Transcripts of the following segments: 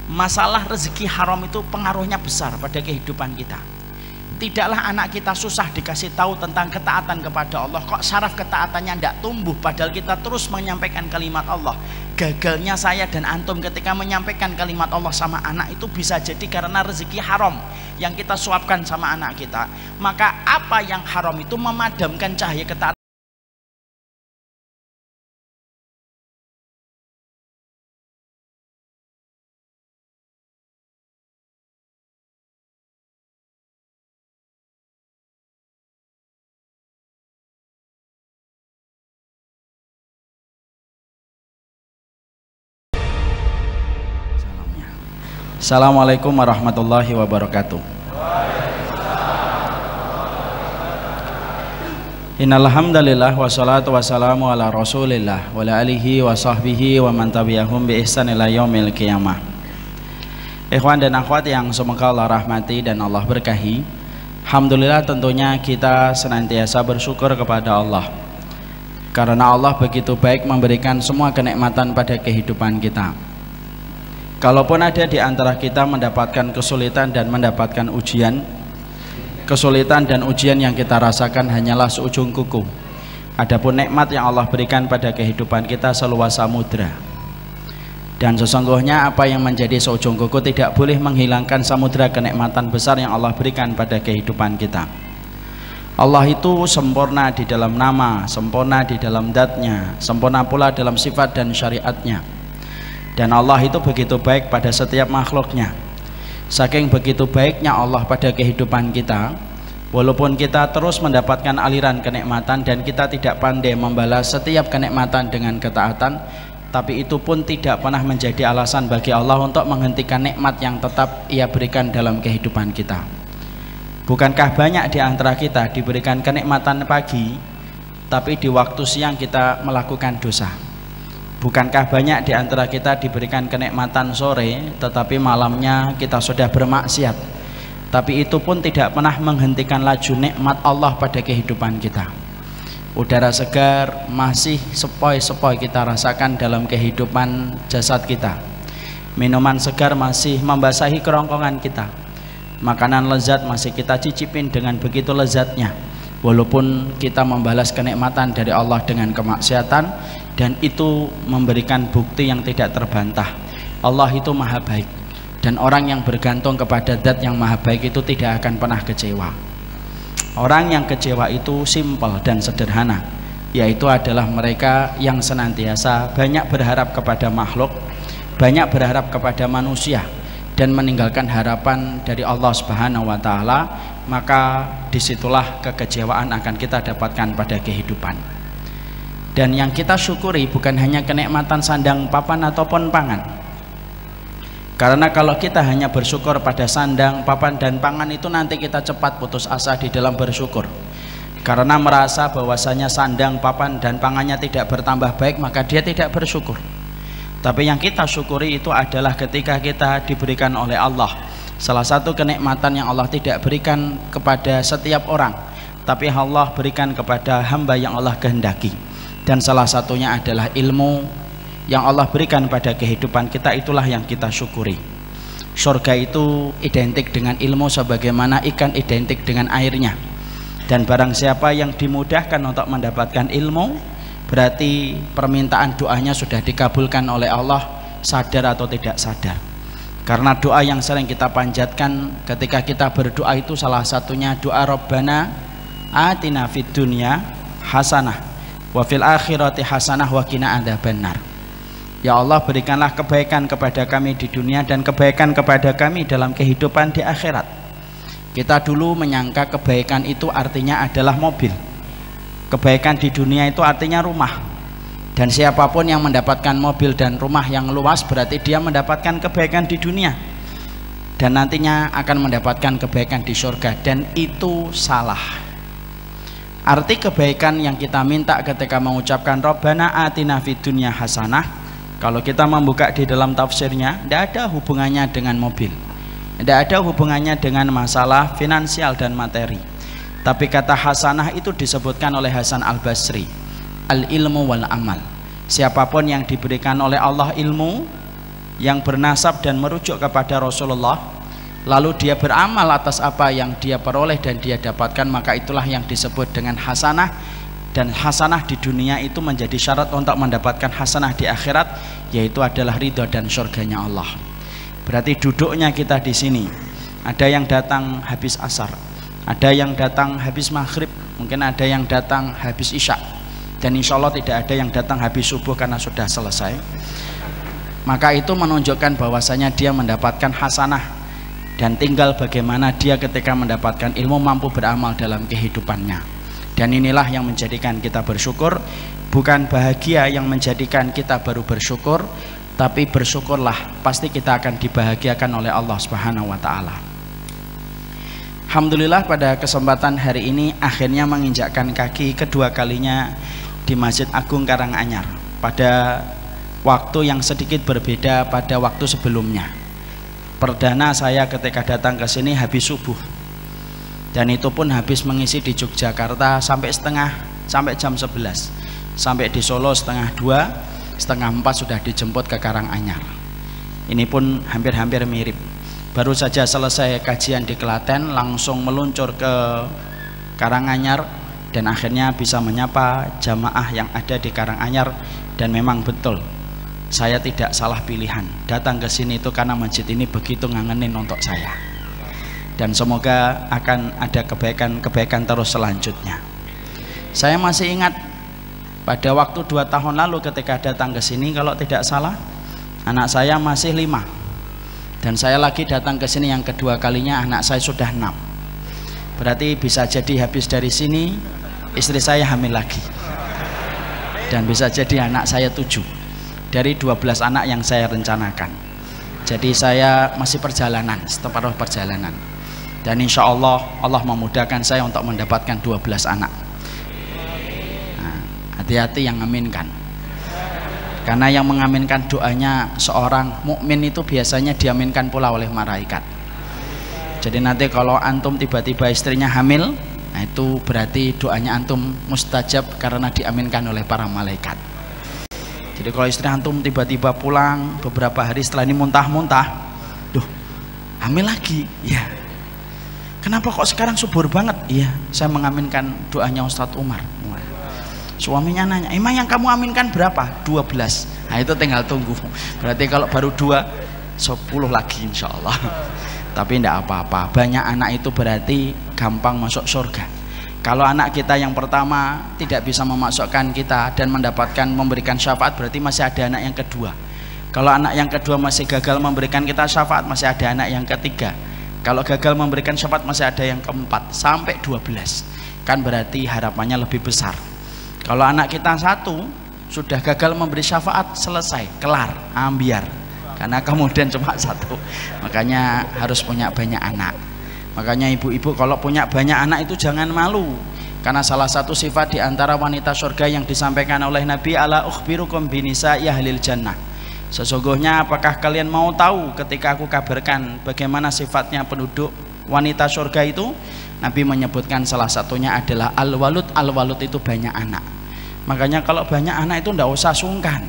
Masalah rezeki haram itu pengaruhnya besar pada kehidupan kita. Tidaklah anak kita susah dikasih tahu tentang ketaatan kepada Allah, kok syaraf ketaatannya tidak tumbuh, padahal kita terus menyampaikan kalimat Allah. Gagalnya saya dan antum ketika menyampaikan kalimat Allah sama anak itu bisa jadi karena rezeki haram yang kita suapkan sama anak kita. Maka apa yang haram itu memadamkan cahaya ketaatan. Assalamualaikum warahmatullahi wabarakatuh. Innal hamdalillah wassalatu wassalamu ala Rasulillah wa ala alihi wa sahbihi wa man tabi'ahum bi ihsan ila yaumil qiyamah. Ikhwan dan akhwat yang semoga Allah rahmati dan Allah berkahi. Alhamdulillah, tentunya kita senantiasa bersyukur kepada Allah, karena Allah begitu baik memberikan semua kenikmatan pada kehidupan kita. Kalaupun ada di antara kita mendapatkan kesulitan dan mendapatkan ujian, kesulitan dan ujian yang kita rasakan hanyalah seujung kuku. Adapun nikmat yang Allah berikan pada kehidupan kita seluas samudra. Dan sesungguhnya apa yang menjadi seujung kuku tidak boleh menghilangkan samudra kenikmatan besar yang Allah berikan pada kehidupan kita. Allah itu sempurna di dalam nama, sempurna di dalam zat-Nya, sempurna pula dalam sifat dan syariat-Nya. Dan Allah itu begitu baik pada setiap makhluknya. Saking begitu baiknya Allah pada kehidupan kita, walaupun kita terus mendapatkan aliran kenikmatan dan kita tidak pandai membalas setiap kenikmatan dengan ketaatan, tapi itu pun tidak pernah menjadi alasan bagi Allah untuk menghentikan nikmat yang tetap Ia berikan dalam kehidupan kita. Bukankah banyak di antara kita diberikan kenikmatan pagi, tapi di waktu siang kita melakukan dosa? Bukankah banyak di antara kita diberikan kenikmatan sore, tetapi malamnya kita sudah bermaksiat? Tapi itu pun tidak pernah menghentikan laju nikmat Allah pada kehidupan kita. Udara segar masih sepoi-sepoi kita rasakan dalam kehidupan jasad kita. Minuman segar masih membasahi kerongkongan kita. Makanan lezat masih kita cicipin dengan begitu lezatnya, walaupun kita membalas kenikmatan dari Allah dengan kemaksiatan. Dan itu memberikan bukti yang tidak terbantah, Allah itu maha baik, dan orang yang bergantung kepada zat yang maha baik itu tidak akan pernah kecewa. Orang yang kecewa itu simpel dan sederhana, yaitu adalah mereka yang senantiasa banyak berharap kepada makhluk, banyak berharap kepada manusia, dan meninggalkan harapan dari Allah Subhanahu wa Ta'ala. Maka disitulah kekecewaan akan kita dapatkan pada kehidupan. Dan yang kita syukuri bukan hanya kenikmatan sandang, papan ataupun pangan. Karena kalau kita hanya bersyukur pada sandang, papan dan pangan, itu nanti kita cepat putus asa di dalam bersyukur. Karena merasa bahwasanya sandang, papan dan pangannya tidak bertambah baik, maka dia tidak bersyukur. Tapi yang kita syukuri itu adalah ketika kita diberikan oleh Allah salah satu kenikmatan yang Allah tidak berikan kepada setiap orang, tapi Allah berikan kepada hamba yang Allah kehendaki. Dan salah satunya adalah ilmu yang Allah berikan pada kehidupan kita, itulah yang kita syukuri. Surga itu identik dengan ilmu sebagaimana ikan identik dengan airnya. Dan barang siapa yang dimudahkan untuk mendapatkan ilmu, berarti permintaan doanya sudah dikabulkan oleh Allah, sadar atau tidak sadar. Karena doa yang sering kita panjatkan ketika kita berdoa itu salah satunya doa Rabbana atina fid dunya hasanah wa fil akhirati hasanah wa qina adzabannar. Ya Allah, berikanlah kebaikan kepada kami di dunia dan kebaikan kepada kami dalam kehidupan di akhirat. Kita dulu menyangka kebaikan itu artinya adalah mobil, kebaikan di dunia itu artinya rumah. Dan siapapun yang mendapatkan mobil dan rumah yang luas berarti dia mendapatkan kebaikan di dunia dan nantinya akan mendapatkan kebaikan di surga. Dan itu salah. Arti kebaikan yang kita minta ketika mengucapkan Rabbana atina fid dunya hasanah, kalau kita membuka di dalam tafsirnya, tidak ada hubungannya dengan mobil, tidak ada hubungannya dengan masalah finansial dan materi. Tapi kata hasanah itu disebutkan oleh Hasan al-Basri, al-ilmu wal amal. Siapapun yang diberikan oleh Allah ilmu, yang bernasab dan merujuk kepada Rasulullah, lalu dia beramal atas apa yang dia peroleh dan dia dapatkan, maka itulah yang disebut dengan hasanah. Dan hasanah di dunia itu menjadi syarat untuk mendapatkan hasanah di akhirat, yaitu adalah ridho dan surganya Allah. Berarti duduknya kita di sini, ada yang datang habis asar, ada yang datang habis maghrib, mungkin ada yang datang habis isya, dan insya Allah tidak ada yang datang habis subuh karena sudah selesai. Maka itu menunjukkan bahwasanya dia mendapatkan hasanah, dan tinggal bagaimana dia ketika mendapatkan ilmu mampu beramal dalam kehidupannya. Dan inilah yang menjadikan kita bersyukur. Bukan bahagia yang menjadikan kita baru bersyukur, tapi bersyukurlah, pasti kita akan dibahagiakan oleh Allah Subhanahu wa Ta'ala. Alhamdulillah, pada kesempatan hari ini akhirnya menginjakkan kaki kedua kalinya di Masjid Agung Karanganyar, pada waktu yang sedikit berbeda pada waktu sebelumnya. Perdana saya ketika datang ke sini habis subuh, dan itu pun habis mengisi di Yogyakarta sampai jam 11, sampai di Solo setengah 2, setengah 4 sudah dijemput ke Karanganyar. Ini pun hampir-hampir mirip. Baru saja selesai kajian di Klaten, langsung meluncur ke Karanganyar, dan akhirnya bisa menyapa jamaah yang ada di Karanganyar. Dan memang betul, saya tidak salah pilihan datang ke sini itu karena masjid ini begitu ngangenin untuk saya. Dan semoga akan ada kebaikan-kebaikan terus selanjutnya. Saya masih ingat pada waktu 2 tahun lalu ketika datang ke sini, kalau tidak salah anak saya masih 5, dan saya lagi datang ke sini yang kedua kalinya, anak saya sudah 6. Berarti bisa jadi habis dari sini istri saya hamil lagi, dan bisa jadi anak saya 7 dari 12 anak yang saya rencanakan. Jadi saya masih perjalanan, separuh perjalanan. Dan insya Allah, Allah memudahkan saya untuk mendapatkan 12 anak. Nah, hati-hati yang mengaminkan, karena yang mengaminkan doanya seorang mukmin itu biasanya diaminkan pula oleh malaikat. Jadi nanti kalau antum tiba-tiba istrinya hamil, nah itu berarti doanya antum mustajab karena diaminkan oleh para malaikat. Jadi kalau istri antum tiba-tiba pulang beberapa hari setelah ini muntah-muntah, duh hamil lagi, ya kenapa kok sekarang subur banget? Iya, saya mengaminkan doanya Ustadz Umar. Suaminya nanya, emang yang kamu aminkan berapa? 12. Nah itu tinggal tunggu. Berarti kalau baru 2, 10 lagi insya Allah. Tapi tidak apa-apa, banyak anak itu berarti gampang masuk surga. Kalau anak kita yang pertama tidak bisa memasukkan kita dan memberikan syafaat, berarti masih ada anak yang kedua. Kalau anak yang kedua masih gagal memberikan kita syafaat, masih ada anak yang ketiga. Kalau gagal memberikan syafaat, masih ada yang keempat, sampai 12. Kan berarti harapannya lebih besar. Kalau anak kita 1 sudah gagal memberi syafaat, selesai, kelar, ambiar. Karena kemudian cuma 1. Makanya harus punya banyak anak. Makanya ibu-ibu kalau punya banyak anak itu jangan malu. Karena salah satu sifat di antara wanita surga yang disampaikan oleh Nabi, ala ukhbirukum binisa'i ahlil jannah. Sesungguhnya apakah kalian mau tahu ketika aku kabarkan bagaimana sifatnya penduduk wanita surga itu? Nabi menyebutkan salah satunya adalah al-walud. Al-walud itu banyak anak. Makanya kalau banyak anak itu tidak usah sungkan.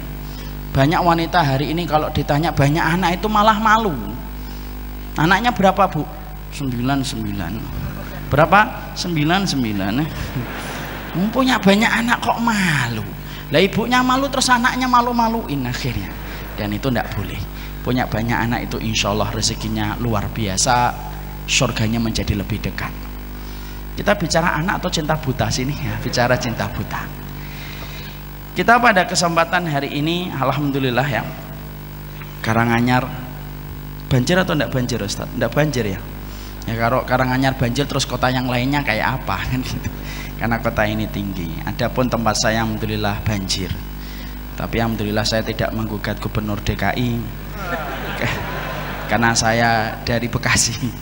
Banyak wanita hari ini kalau ditanya banyak anak itu malah malu. Anaknya berapa, Bu? 9. Berapa? 9. Punya banyak anak kok malu. Lah ibunya malu terus anaknya malu-maluin akhirnya. Dan itu tidak boleh. Punya banyak anak itu insya Allah rezekinya luar biasa, surganya menjadi lebih dekat. Kita bicara anak atau cinta buta sini ya, bicara cinta buta. Kita pada kesempatan hari ini alhamdulillah ya, Karanganyar banjir atau tidak banjir Ustaz? Tidak banjir ya. Ya kalau Karanganyar banjir terus kota yang lainnya kayak apa kan gitu. Karena kota ini tinggi. Adapun tempat saya alhamdulillah banjir. Tapi alhamdulillah saya tidak menggugat gubernur DKI karena saya dari Bekasi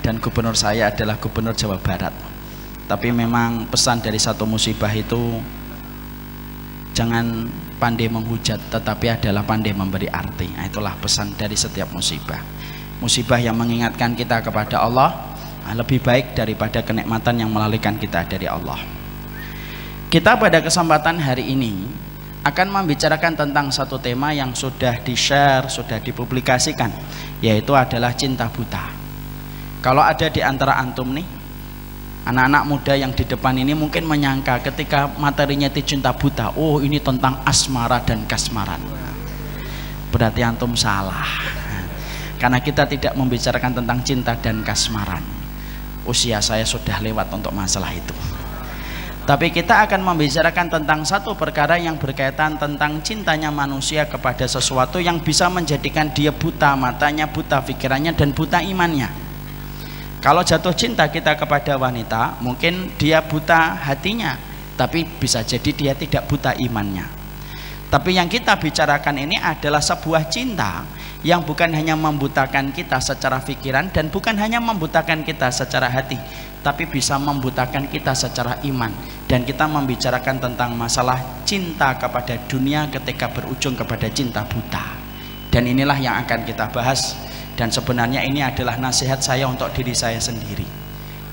dan gubernur saya adalah gubernur Jawa Barat. Tapi memang pesan dari satu musibah itu jangan pandai menghujat, tetapi adalah pandai memberi arti. Nah, itulah pesan dari setiap musibah. Musibah yang mengingatkan kita kepada Allah lebih baik daripada kenikmatan yang melalaikan kita dari Allah. Kita pada kesempatan hari ini akan membicarakan tentang satu tema yang sudah di-share, sudah dipublikasikan, yaitu adalah cinta buta. Kalau ada di antara antum nih, anak-anak muda yang di depan ini mungkin menyangka ketika materinya itu cinta buta, oh ini tentang asmara dan kasmaran. Berarti antum salah. Karena kita tidak membicarakan tentang cinta dan kasmaran. Usia saya sudah lewat untuk masalah itu. Tapi kita akan membicarakan tentang satu perkara yang berkaitan tentang cintanya manusia kepada sesuatu yang bisa menjadikan dia buta matanya, buta pikirannya, dan buta imannya. Kalau jatuh cinta kita kepada wanita, mungkin dia buta hatinya, tapi bisa jadi dia tidak buta imannya. Tapi yang kita bicarakan ini adalah sebuah cinta yang bukan hanya membutakan kita secara pikiran dan bukan hanya membutakan kita secara hati, tapi bisa membutakan kita secara iman. Dan kita membicarakan tentang masalah cinta kepada dunia ketika berujung kepada cinta buta. Dan inilah yang akan kita bahas. Dan sebenarnya ini adalah nasihat saya untuk diri saya sendiri.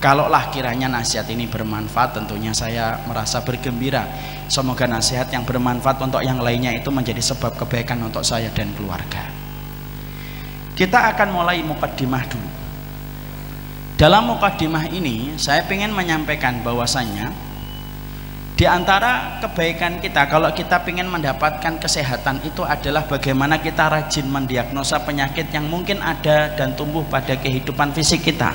Kalaulah kiranya nasihat ini bermanfaat, tentunya saya merasa bergembira. Semoga nasihat yang bermanfaat untuk yang lainnya itu menjadi sebab kebaikan untuk saya dan keluarga. Kita akan mulai mukaddimah dulu. Dalam mukaddimah ini saya ingin menyampaikan bahwasannya di antara kebaikan kita kalau kita ingin mendapatkan kesehatan itu adalah bagaimana kita rajin mendiagnosa penyakit yang mungkin ada dan tumbuh pada kehidupan fisik kita.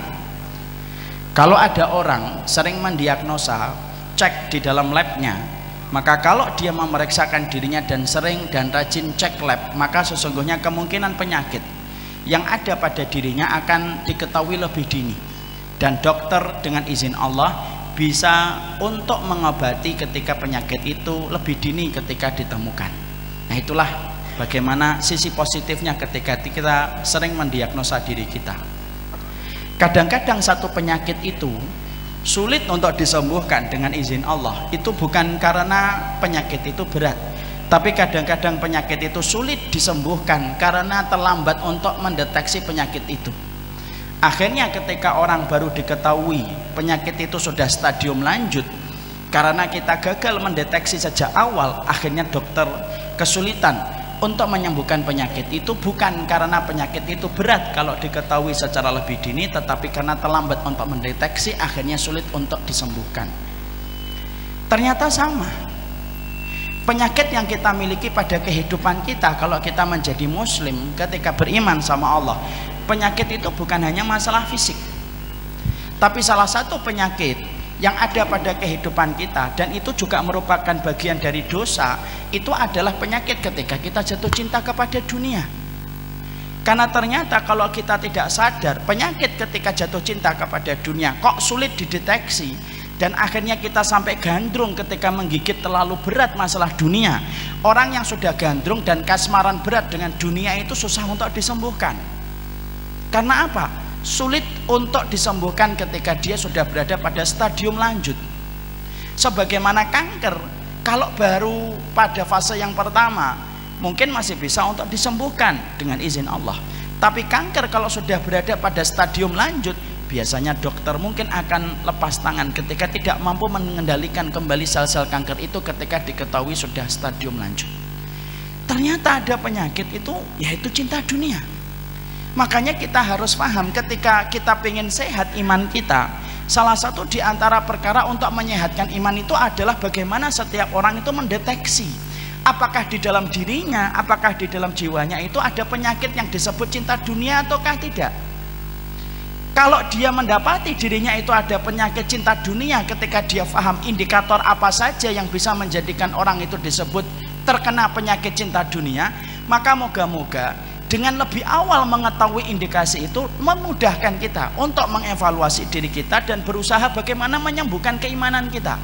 Kalau ada orang sering mendiagnosa, cek di dalam labnya, maka kalau dia memeriksakan dirinya dan sering dan rajin cek lab, maka sesungguhnya kemungkinan penyakit yang ada pada dirinya akan diketahui lebih dini. Dan dokter dengan izin Allah bisa untuk mengobati ketika penyakit itu lebih dini ketika ditemukan. Nah itulah bagaimana sisi positifnya ketika kita sering mendiagnosa diri kita. Kadang-kadang satu penyakit itu sulit untuk disembuhkan dengan izin Allah. Itu bukan karena penyakit itu berat, tapi kadang-kadang penyakit itu sulit disembuhkan karena terlambat untuk mendeteksi penyakit itu. Akhirnya ketika orang baru diketahui penyakit itu sudah stadium lanjut, karena kita gagal mendeteksi sejak awal, akhirnya dokter kesulitan untuk menyembuhkan penyakit itu, bukan karena penyakit itu berat kalau diketahui secara lebih dini, tetapi karena terlambat untuk mendeteksi, akhirnya sulit untuk disembuhkan. Ternyata sama. Penyakit yang kita miliki pada kehidupan kita kalau kita menjadi muslim, ketika beriman sama Allah, penyakit itu bukan hanya masalah fisik, tapi salah satu penyakit yang ada pada kehidupan kita, dan itu juga merupakan bagian dari dosa, itu adalah penyakit ketika kita jatuh cinta kepada dunia. Karena ternyata kalau kita tidak sadar, penyakit ketika jatuh cinta kepada dunia kok sulit dideteksi, dan akhirnya kita sampai gandrung ketika menggigit terlalu berat masalah dunia. Orang yang sudah gandrung dan kasmaran berat dengan dunia itu susah untuk disembuhkan. Karena apa? Sulit untuk disembuhkan ketika dia sudah berada pada stadium lanjut. Sebagaimana kanker, kalau baru pada fase yang pertama mungkin masih bisa untuk disembuhkan dengan izin Allah. Tapi kanker kalau sudah berada pada stadium lanjut, biasanya dokter mungkin akan lepas tangan ketika tidak mampu mengendalikan kembali sel-sel kanker itu ketika diketahui sudah stadium lanjut. Ternyata ada penyakit itu, yaitu cinta dunia. Makanya kita harus paham ketika kita pengen sehat iman kita, salah satu di antara perkara untuk menyehatkan iman itu adalah bagaimana setiap orang itu mendeteksi apakah di dalam dirinya, apakah di dalam jiwanya itu ada penyakit yang disebut cinta dunia ataukah tidak. Kalau dia mendapati dirinya itu ada penyakit cinta dunia, ketika dia paham indikator apa saja yang bisa menjadikan orang itu disebut terkena penyakit cinta dunia, maka moga-moga dengan lebih awal mengetahui indikasi itu memudahkan kita untuk mengevaluasi diri kita dan berusaha bagaimana menyembuhkan keimanan kita.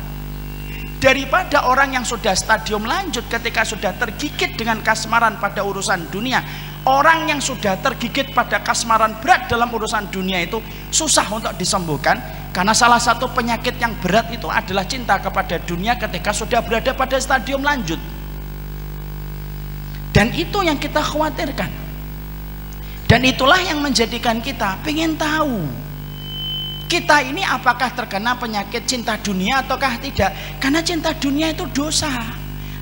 Daripada orang yang sudah stadium lanjut ketika sudah tergigit dengan kasmaran pada urusan dunia, orang yang sudah tergigit pada kasmaran berat dalam urusan dunia itu susah untuk disembuhkan, karena salah satu penyakit yang berat itu adalah cinta kepada dunia ketika sudah berada pada stadium lanjut. Dan itu yang kita khawatirkan. Dan itulah yang menjadikan kita pengen tahu kita ini apakah terkena penyakit cinta dunia ataukah tidak. Karena cinta dunia itu dosa.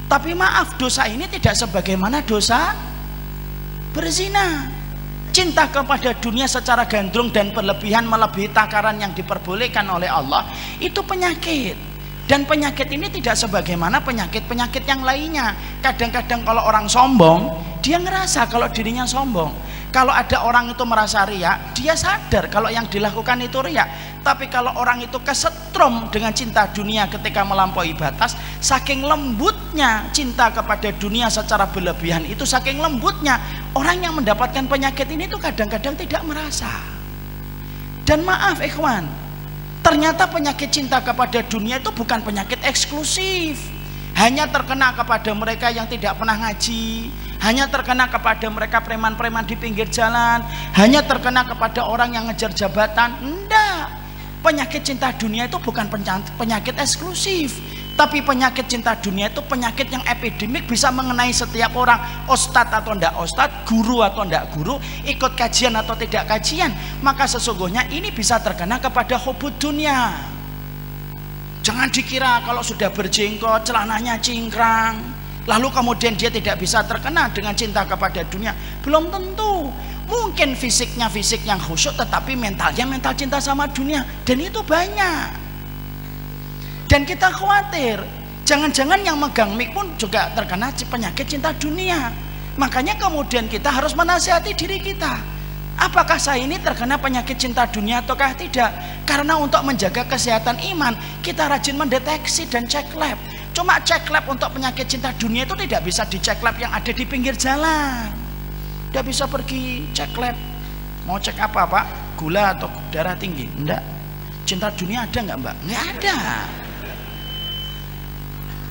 Tapi maaf, dosa ini tidak sebagaimana dosa berzina. Cinta kepada dunia secara gandrung dan berlebihan melebihi takaran yang diperbolehkan oleh Allah itu penyakit. Dan penyakit ini tidak sebagaimana penyakit-penyakit yang lainnya. Kadang-kadang kalau orang sombong, dia ngerasa kalau dirinya sombong. Kalau ada orang itu merasa riak, dia sadar kalau yang dilakukan itu riak. Tapi kalau orang itu kesetrum dengan cinta dunia ketika melampaui batas, saking lembutnya cinta kepada dunia secara berlebihan itu, saking lembutnya orang yang mendapatkan penyakit ini tuh kadang-kadang tidak merasa. Dan maaf ikhwan, ternyata penyakit cinta kepada dunia itu bukan penyakit eksklusif, hanya terkena kepada mereka yang tidak pernah ngaji, hanya terkena kepada mereka preman-preman di pinggir jalan, hanya terkena kepada orang yang ngejar jabatan. Enggak, penyakit cinta dunia itu bukan penyakit eksklusif, tapi penyakit cinta dunia itu penyakit yang epidemik, bisa mengenai setiap orang, ustadz atau enggak ustadz, guru atau enggak guru, ikut kajian atau tidak kajian. Maka sesungguhnya ini bisa terkena kepada hubud dunia. Jangan dikira kalau sudah berjenggot, celananya cingkrang, lalu kemudian dia tidak bisa terkena dengan cinta kepada dunia. Belum tentu. Mungkin fisiknya fisik yang khusyuk, tetapi mentalnya mental cinta sama dunia. Dan itu banyak. Dan kita khawatir, jangan-jangan yang megang mic pun juga terkena penyakit cinta dunia. Makanya kemudian kita harus menasihati diri kita. Apakah saya ini terkena penyakit cinta dunia ataukah tidak? Karena untuk menjaga kesehatan iman, kita rajin mendeteksi dan cek lab. Cuma cek lab untuk penyakit cinta dunia itu tidak bisa dicek lab yang ada di pinggir jalan. Tidak bisa pergi cek lab. Mau cek apa Pak? Gula atau darah tinggi? Enggak. Cinta dunia ada enggak Mbak? Enggak ada.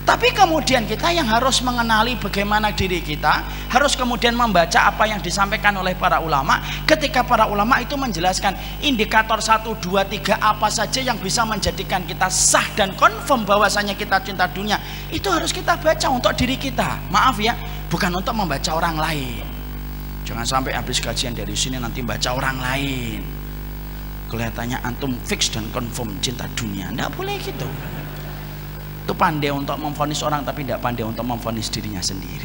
Tapi kemudian kita yang harus mengenali bagaimana diri kita, harus kemudian membaca apa yang disampaikan oleh para ulama. Ketika para ulama itu menjelaskan indikator 1, 2, 3 apa saja yang bisa menjadikan kita sah dan confirm bahwasanya kita cinta dunia, itu harus kita baca untuk diri kita. Maaf ya, bukan untuk membaca orang lain. Jangan sampai habis kajian dari sini nanti baca orang lain, kelihatannya antum fix dan confirm cinta dunia. Nggak boleh gitu. Itu pandai untuk memvonis orang tapi tidak pandai untuk memvonis dirinya sendiri.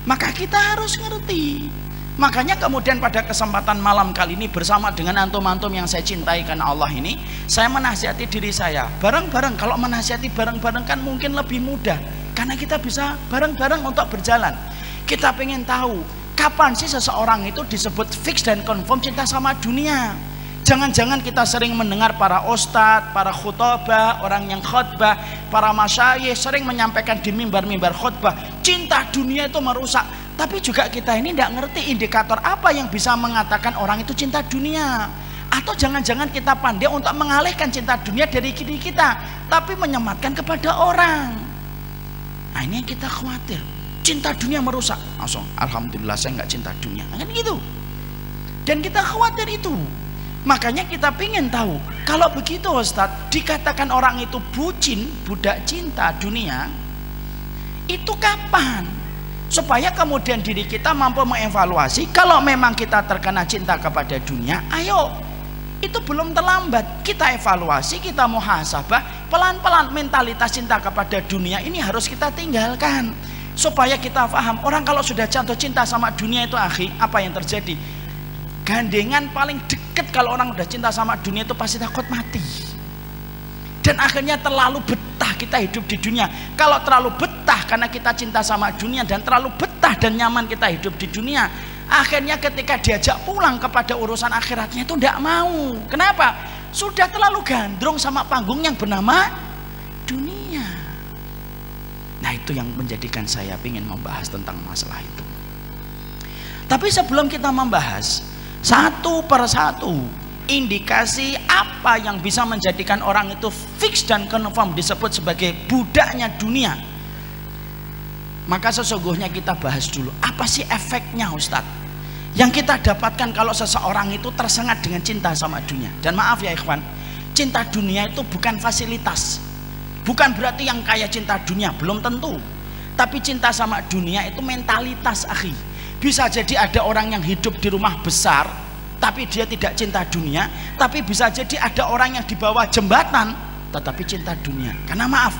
Maka kita harus ngerti. Makanya kemudian pada kesempatan malam kali ini bersama dengan antum-antum yang saya cintai karena Allah ini, saya menasihati diri saya bareng-bareng. Kalau menasihati bareng-bareng kan mungkin lebih mudah, karena kita bisa bareng-bareng untuk berjalan. Kita pengen tahu kapan sih seseorang itu disebut fix dan confirm cinta sama dunia. Jangan-jangan kita sering mendengar para ustadz, para khutbah, orang yang khutbah, para masyayikh sering menyampaikan di mimbar-mimbar khutbah, cinta dunia itu merusak. Tapi juga kita ini tidak ngerti indikator apa yang bisa mengatakan orang itu cinta dunia. Atau jangan-jangan kita pandai untuk mengalihkan cinta dunia dari diri kita, tapi menyematkan kepada orang. Nah ini yang kita khawatir. Cinta dunia merusak. Langsung, alhamdulillah saya nggak cinta dunia. Kan gitu. Dan kita khawatir itu. Makanya kita ingin tahu, kalau begitu Ustadz, dikatakan orang itu bucin, budak cinta dunia, itu kapan? Supaya kemudian diri kita mampu mengevaluasi, kalau memang kita terkena cinta kepada dunia, ayo, itu belum terlambat. Kita evaluasi, kita muhasabah, pelan-pelan mentalitas cinta kepada dunia ini harus kita tinggalkan. Supaya kita paham, orang kalau sudah jatuh cinta sama dunia itu akhi, apa yang terjadi? Gandengan paling dekat kalau orang udah cinta sama dunia itu pasti takut mati. Dan akhirnya terlalu betah kita hidup di dunia. Kalau terlalu betah karena kita cinta sama dunia dan terlalu betah dan nyaman kita hidup di dunia, akhirnya ketika diajak pulang kepada urusan akhiratnya itu tidak mau. Kenapa? Sudah terlalu gandrung sama panggung yang bernama dunia. Nah itu yang menjadikan saya ingin membahas tentang masalah itu. Tapi sebelum kita membahas satu persatu indikasi apa yang bisa menjadikan orang itu fix dan confirm disebut sebagai budaknya dunia, maka sesungguhnya kita bahas dulu apa sih efeknya Ustadz yang kita dapatkan kalau seseorang itu tersengat dengan cinta sama dunia. Dan maaf ya ikhwan, cinta dunia itu bukan fasilitas, bukan berarti yang kaya cinta dunia, belum tentu. Tapi cinta sama dunia itu mentalitas akhi. Bisa jadi ada orang yang hidup di rumah besar tapi dia tidak cinta dunia, tapi bisa jadi ada orang yang di bawah jembatan tetapi cinta dunia. Karena maaf,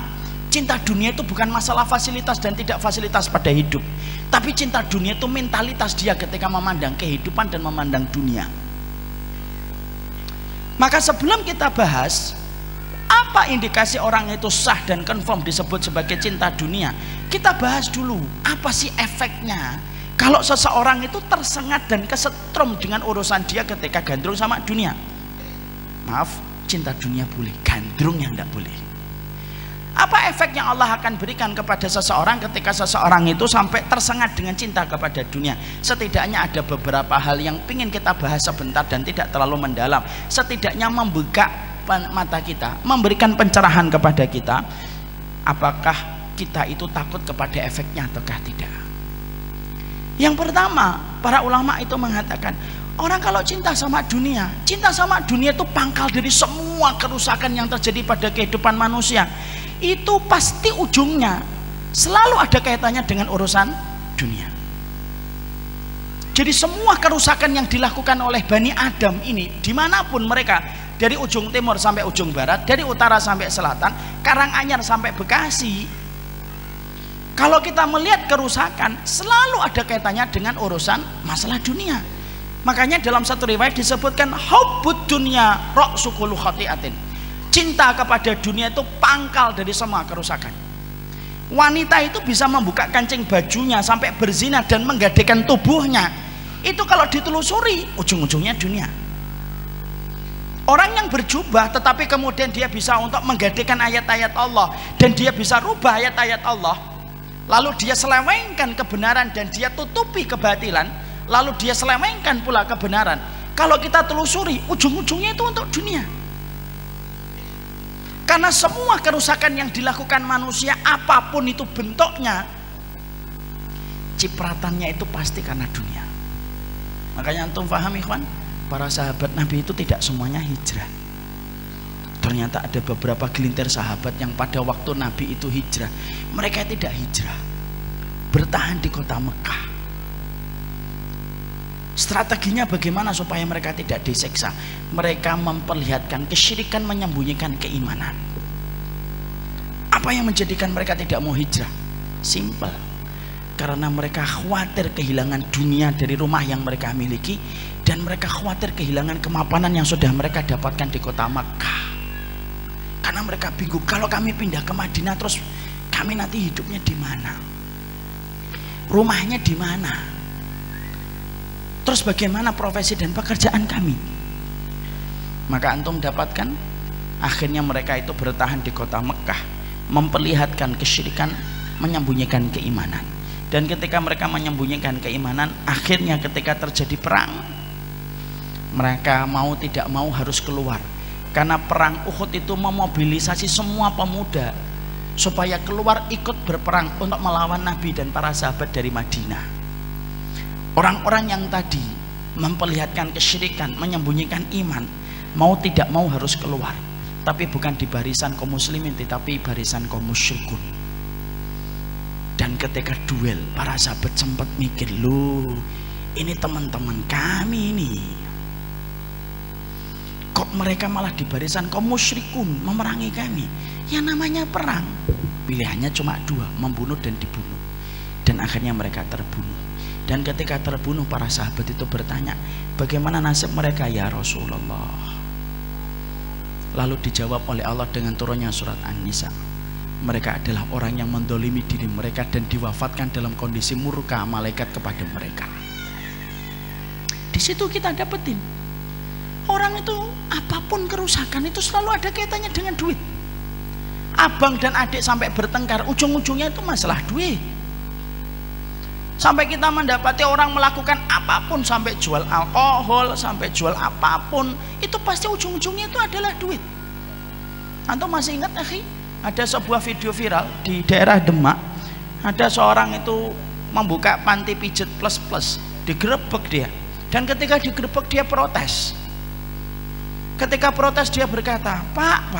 Cinta dunia itu bukan masalah fasilitas dan tidak fasilitas pada hidup, tapi cinta dunia itu mentalitas dia ketika memandang kehidupan dan memandang dunia. Maka sebelum kita bahas apa indikasi orang itu sah dan confirm disebut sebagai cinta dunia, kita bahas dulu apa sih efeknya kalau seseorang itu tersengat dan kesetrum dengan urusan dia ketika gandrung sama dunia. Maaf, cinta dunia boleh, gandrung yang tidak boleh. Apa efek yang Allah akan berikan kepada seseorang ketika seseorang itu sampai tersengat dengan cinta kepada dunia? Setidaknya ada beberapa hal yang ingin kita bahas sebentar dan tidak terlalu mendalam. Setidaknya membuka mata kita, memberikan pencerahan kepada kita. Apakah kita itu takut kepada efeknya ataukah tidak? Yang pertama, para ulama itu mengatakan, orang kalau cinta sama dunia itu pangkal dari semua kerusakan yang terjadi pada kehidupan manusia. Itu pasti ujungnya selalu ada kaitannya dengan urusan dunia. Jadi semua kerusakan yang dilakukan oleh Bani Adam ini, dimanapun mereka, dari ujung timur sampai ujung barat, dari utara sampai selatan, Karanganyar sampai Bekasi, kalau kita melihat kerusakan selalu ada kaitannya dengan urusan masalah dunia. Makanya dalam satu riwayat disebutkan hubbud dunya ra'su kulli khati'atin. Cinta kepada dunia itu pangkal dari semua kerusakan. Wanita itu bisa membuka kancing bajunya sampai berzina dan menggadekan tubuhnya. Itu kalau ditelusuri ujung-ujungnya dunia. Orang yang berjubah tetapi kemudian dia bisa untuk menggadekan ayat-ayat Allah dan dia bisa rubah ayat-ayat Allah, lalu dia selewengkan kebenaran dan dia tutupi kebatilan, lalu dia selewengkan pula kebenaran. Kalau kita telusuri ujung-ujungnya itu untuk dunia. Karena semua kerusakan yang dilakukan manusia, apapun itu bentuknya, cipratannya itu pasti karena dunia. Makanya antum paham ikhwan, para sahabat Nabi itu tidak semuanya hijrah. Ternyata ada beberapa gelintir sahabat yang pada waktu Nabi itu hijrah, mereka tidak hijrah, bertahan di kota Mekah. Strateginya bagaimana supaya mereka tidak disiksa? Mereka memperlihatkan kesyirikan, menyembunyikan keimanan. Apa yang menjadikan mereka tidak mau hijrah? Simple, karena mereka khawatir kehilangan dunia dari rumah yang mereka miliki, dan mereka khawatir kehilangan kemapanan yang sudah mereka dapatkan di kota Makkah. Karena mereka bingung, kalau kami pindah ke Madinah terus kami nanti hidupnya di mana? Rumahnya di mana? Terus bagaimana profesi dan pekerjaan kami? Maka antum dapatkan akhirnya mereka itu bertahan di kota Mekah, memperlihatkan kesyirikan, menyembunyikan keimanan. Dan ketika mereka menyembunyikan keimanan, akhirnya ketika terjadi perang, mereka mau tidak mau harus keluar. Karena perang Uhud itu memobilisasi semua pemuda supaya keluar ikut berperang untuk melawan Nabi dan para sahabat dari Madinah. Orang-orang yang tadi memperlihatkan kesyirikan, menyembunyikan iman, mau tidak mau harus keluar. Tapi bukan di barisan kaum muslimin, tetapi barisan kaum musyrikun. Dan ketika duel, para sahabat sempat mikir, loh, ini teman-teman kami nih, kok mereka malah di barisan kaum musyrikun memerangi kami? Yang namanya perang, pilihannya cuma dua, membunuh dan dibunuh. Dan akhirnya mereka terbunuh. Dan ketika terbunuh, para sahabat itu bertanya, bagaimana nasib mereka ya Rasulullah? Lalu dijawab oleh Allah dengan turunnya surat An-Nisa, mereka adalah orang yang mendolimi diri mereka dan diwafatkan dalam kondisi murka malaikat kepada mereka. Di situ kita dapetin, orang itu apapun kerusakan itu selalu ada kaitannya dengan duit. Abang dan adik sampai bertengkar, ujung-ujungnya itu masalah duit. Sampai kita mendapati orang melakukan apapun, sampai jual alkohol, sampai jual apapun, itu pasti ujung-ujungnya itu adalah duit. Antum masih ingat akhi? Ada sebuah video viral di daerah Demak, ada seorang itu membuka panti pijat plus, digerebek dia. Dan ketika digerebek dia protes. Ketika protes dia berkata, Pak,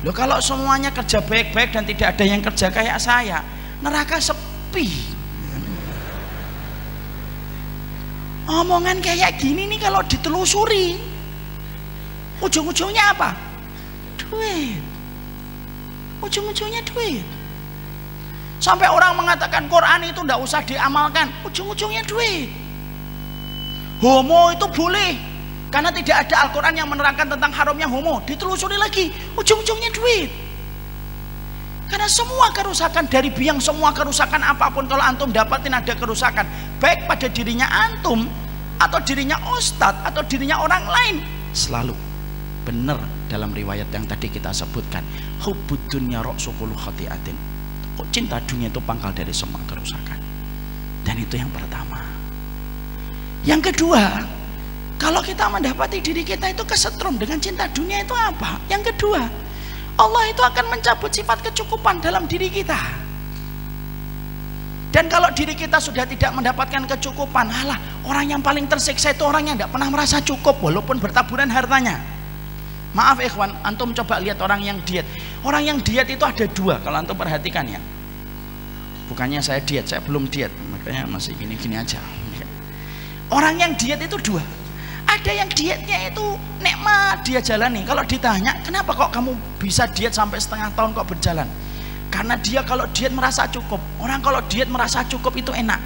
loh kalau semuanya kerja baik-baik dan tidak ada yang kerja kayak saya, neraka sepi. Omongan kayak gini nih kalau ditelusuri ujung-ujungnya apa? Duit. Ujung-ujungnya duit. Sampai orang mengatakan Quran itu tidak usah diamalkan, ujung-ujungnya duit. Homo itu boleh karena tidak ada Al-Quran yang menerangkan tentang haramnya homo, ditelusuri lagi, ujung-ujungnya duit. Karena semua kerusakan dari biang, semua kerusakan apapun kalau antum dapatin ada kerusakan, baik pada dirinya antum atau dirinya ustadz atau dirinya orang lain, selalu benar dalam riwayat yang tadi kita sebutkan, hubbud dunya ra'su kulli khati'atin. Cinta dunia itu pangkal dari semua kerusakan. Dan itu yang pertama. Yang kedua, kalau kita mendapati diri kita itu kesetrum dengan cinta dunia itu apa? Yang kedua, Allah itu akan mencabut sifat kecukupan dalam diri kita. Dan kalau diri kita sudah tidak mendapatkan kecukupan, halah, orang yang paling tersiksa itu orang yang tidak pernah merasa cukup walaupun bertaburan hartanya. Maaf ikhwan, antum coba lihat orang yang diet. Orang yang diet itu ada dua kalau antum perhatikan ya. Bukannya saya diet, saya belum diet, makanya masih gini-gini aja. Orang yang diet itu dua. Ada yang dietnya itu nikmat dia jalani. Kalau ditanya, kenapa kok kamu bisa diet sampai setengah tahun kok berjalan? Karena dia kalau diet merasa cukup. Orang kalau diet merasa cukup itu enak.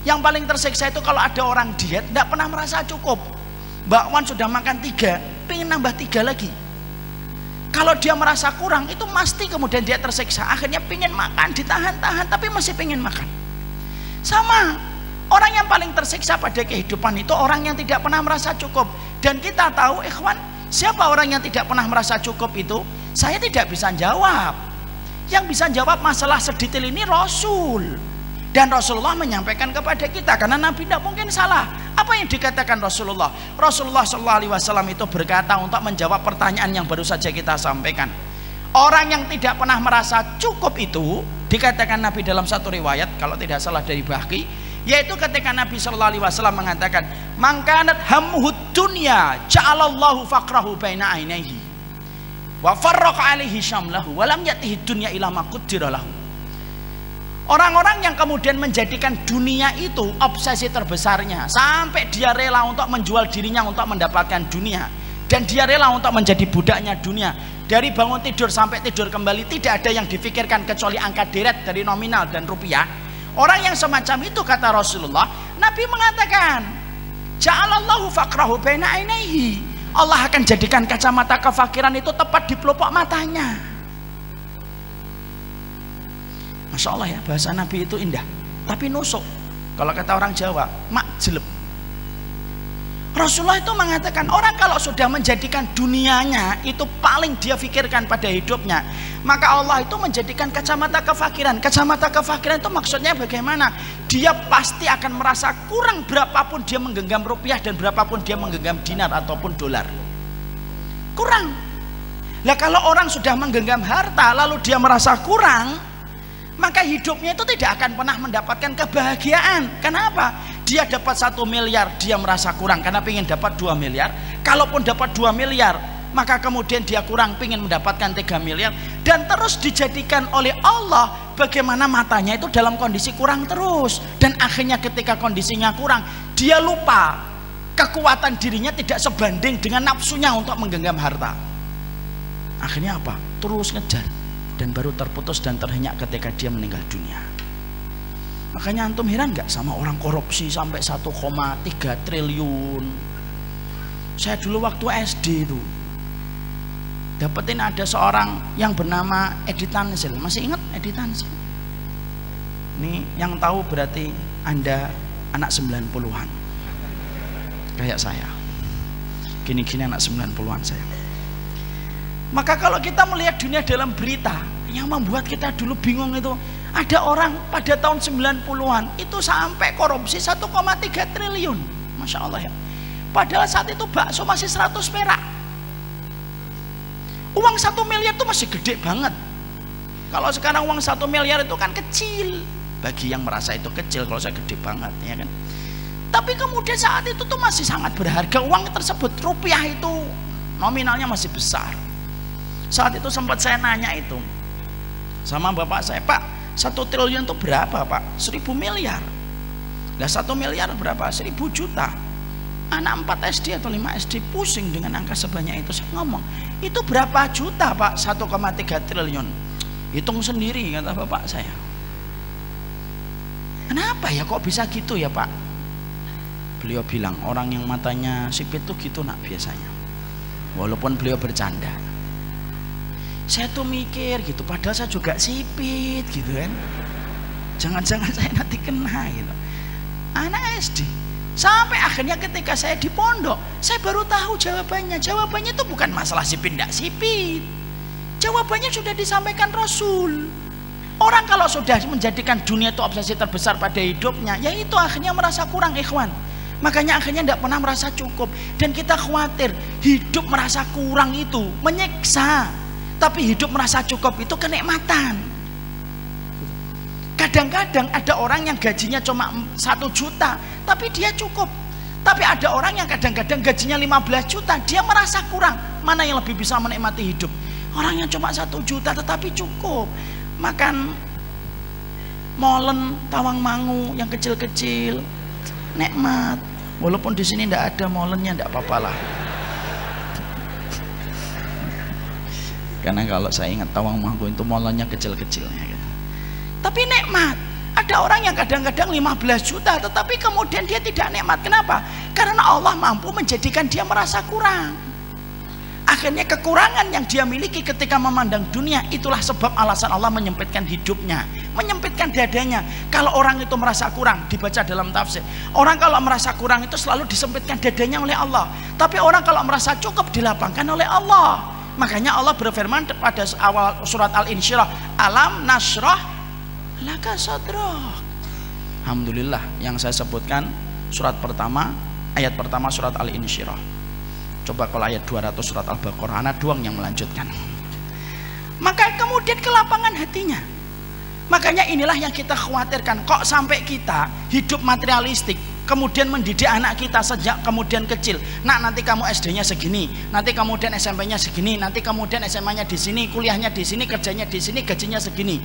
Yang paling tersiksa itu kalau ada orang diet tidak pernah merasa cukup. Mbak Wan sudah makan 3, pengen nambah 3 lagi. Kalau dia merasa kurang itu pasti kemudian dia tersiksa. Akhirnya pengen makan, ditahan-tahan tapi masih pengen makan. Sama, orang yang paling tersiksa pada kehidupan itu orang yang tidak pernah merasa cukup. Dan kita tahu ikhwan, siapa orang yang tidak pernah merasa cukup itu? Saya tidak bisa jawab. Yang bisa jawab masalah sedetail ini Rasul. Dan Rasulullah menyampaikan kepada kita, karena Nabi tidak mungkin salah. Apa yang dikatakan Rasulullah? Rasulullah SAW itu berkata untuk menjawab pertanyaan yang baru saja kita sampaikan. Orang yang tidak pernah merasa cukup itu, dikatakan Nabi dalam satu riwayat, kalau tidak salah dari Bahqi, yaitu ketika Nabi SAW mengatakan, "Mangkanat hamhud dunya, ja'alallahu faqrahu baina ainaihi, wa farraqa alaihi syamlahu, wa lam yatihi dunya ila ma qaddara lahu." Orang-orang yang kemudian menjadikan dunia itu obsesi terbesarnya, sampai dia rela untuk menjual dirinya untuk mendapatkan dunia, dan dia rela untuk menjadi budaknya dunia. Dari bangun tidur sampai tidur kembali tidak ada yang difikirkan kecuali angka deret dari nominal dan rupiah. Orang yang semacam itu, kata Rasulullah, Nabi mengatakan, "Ja'alallahu faqrahu baina ainaihi." Allah akan jadikan kacamata kefakiran itu tepat di pelupuk matanya. Masya Allah ya, bahasa Nabi itu indah, tapi nusuk. Kalau kata orang Jawa, makjeleb. Rasulullah itu mengatakan, orang kalau sudah menjadikan dunianya itu paling dia pikirkan pada hidupnya, maka Allah itu menjadikan kacamata kefakiran. Kacamata kefakiran itu maksudnya bagaimana? Dia pasti akan merasa kurang berapapun dia menggenggam rupiah dan berapapun dia menggenggam dinar ataupun dolar. Kurang. Nah kalau orang sudah menggenggam harta lalu dia merasa kurang, maka hidupnya itu tidak akan pernah mendapatkan kebahagiaan. Kenapa? Dia dapat 1 miliar dia merasa kurang karena ingin dapat 2 miliar. Kalaupun dapat 2 miliar maka kemudian dia kurang, ingin mendapatkan 3 miliar. Dan terus dijadikan oleh Allah bagaimana matanya itu dalam kondisi kurang terus. Dan akhirnya ketika kondisinya kurang, dia lupa kekuatan dirinya tidak sebanding dengan nafsunya untuk menggenggam harta. Akhirnya apa? Terus ngejar, dan baru terputus dan terhenyak ketika dia meninggal dunia. Makanya antum heran nggak sama orang korupsi sampai 1,3 triliun. Saya dulu waktu SD itu dapetin ada seorang yang bernama Edi Tansil. Masih ingat Edi Tansil? Ini yang tahu berarti Anda anak 90-an kayak saya. Gini-gini anak 90-an saya. Maka kalau kita melihat dunia dalam berita, yang membuat kita dulu bingung itu, ada orang pada tahun 90-an itu sampai korupsi 1,3 triliun. Masya Allah ya. Padahal saat itu bakso masih 100 perak. Uang 1 miliar itu masih gede banget. Kalau sekarang uang 1 miliar itu kan kecil. Bagi yang merasa itu kecil, kalau saya gede banget ya kan. Tapi kemudian saat itu tuh masih sangat berharga uang tersebut. Rupiah itu nominalnya masih besar. Saat itu sempat saya nanya itu sama bapak saya, "Pak, 1 triliun itu berapa Pak?" 1000 miliar. Nah 1 miliar berapa? 1000 juta. Anak 4 SD atau 5 SD pusing dengan angka sebanyak itu. Saya ngomong, "Itu berapa juta Pak 1,3 triliun?" Hitung sendiri, kata bapak saya. Kenapa ya kok bisa gitu ya Pak? Beliau bilang orang yang matanya sipit tuh gitu nak biasanya. Walaupun beliau bercanda. Saya tuh mikir gitu, padahal saya juga sipit gitu kan. Jangan-jangan saya nanti kena gitu. Anak SD. Sampai akhirnya ketika saya di pondok, saya baru tahu jawabannya. Jawabannya itu bukan masalah sipit enggak sipit. Jawabannya sudah disampaikan Rasul. Orang kalau sudah menjadikan dunia itu obsesi terbesar pada hidupnya, ya itu akhirnya merasa kurang, ikhwan. Makanya akhirnya tidak pernah merasa cukup. Dan kita khawatir hidup merasa kurang itu menyiksa. Tapi hidup merasa cukup itu kenikmatan. Kadang-kadang ada orang yang gajinya cuma 1 juta, tapi dia cukup. Tapi ada orang yang kadang-kadang gajinya 15 juta, dia merasa kurang. Mana yang lebih bisa menikmati hidup? Orang yang cuma 1 juta tetapi cukup. Makan molen tawang mangu yang kecil-kecil, nikmat. Walaupun di sini tidak ada molennya, tidak apa-apa lah. Karena kalau saya ingat tawang mangu itu molennya kecil-kecilnya. Tapi nikmat. Ada orang yang kadang-kadang 15 juta, tetapi kemudian dia tidak nikmat. Kenapa? Karena Allah mampu menjadikan dia merasa kurang. Akhirnya kekurangan yang dia miliki ketika memandang dunia, itulah sebab alasan Allah menyempitkan hidupnya, menyempitkan dadanya. Kalau orang itu merasa kurang, dibaca dalam tafsir, orang kalau merasa kurang itu selalu disempitkan dadanya oleh Allah. Tapi orang kalau merasa cukup dilapangkan oleh Allah. Makanya Allah berfirman pada awal surat Al-Insyirah, alam nasrah laka sadrak. Alhamdulillah yang saya sebutkan surat pertama, ayat pertama surat Al-Insyirah. Coba kalau ayat 200 surat Al-Baqarah, anak doang yang melanjutkan. Maka kemudian kelapangan hatinya. Makanya inilah yang kita khawatirkan. Kok sampai kita hidup materialistik, kemudian mendidik anak kita sejak kemudian kecil. Nah, nanti kamu SD-nya segini, nanti kemudian SMP-nya segini, nanti kemudian SMA-nya di sini, kuliahnya di sini, kerjanya di sini, gajinya segini.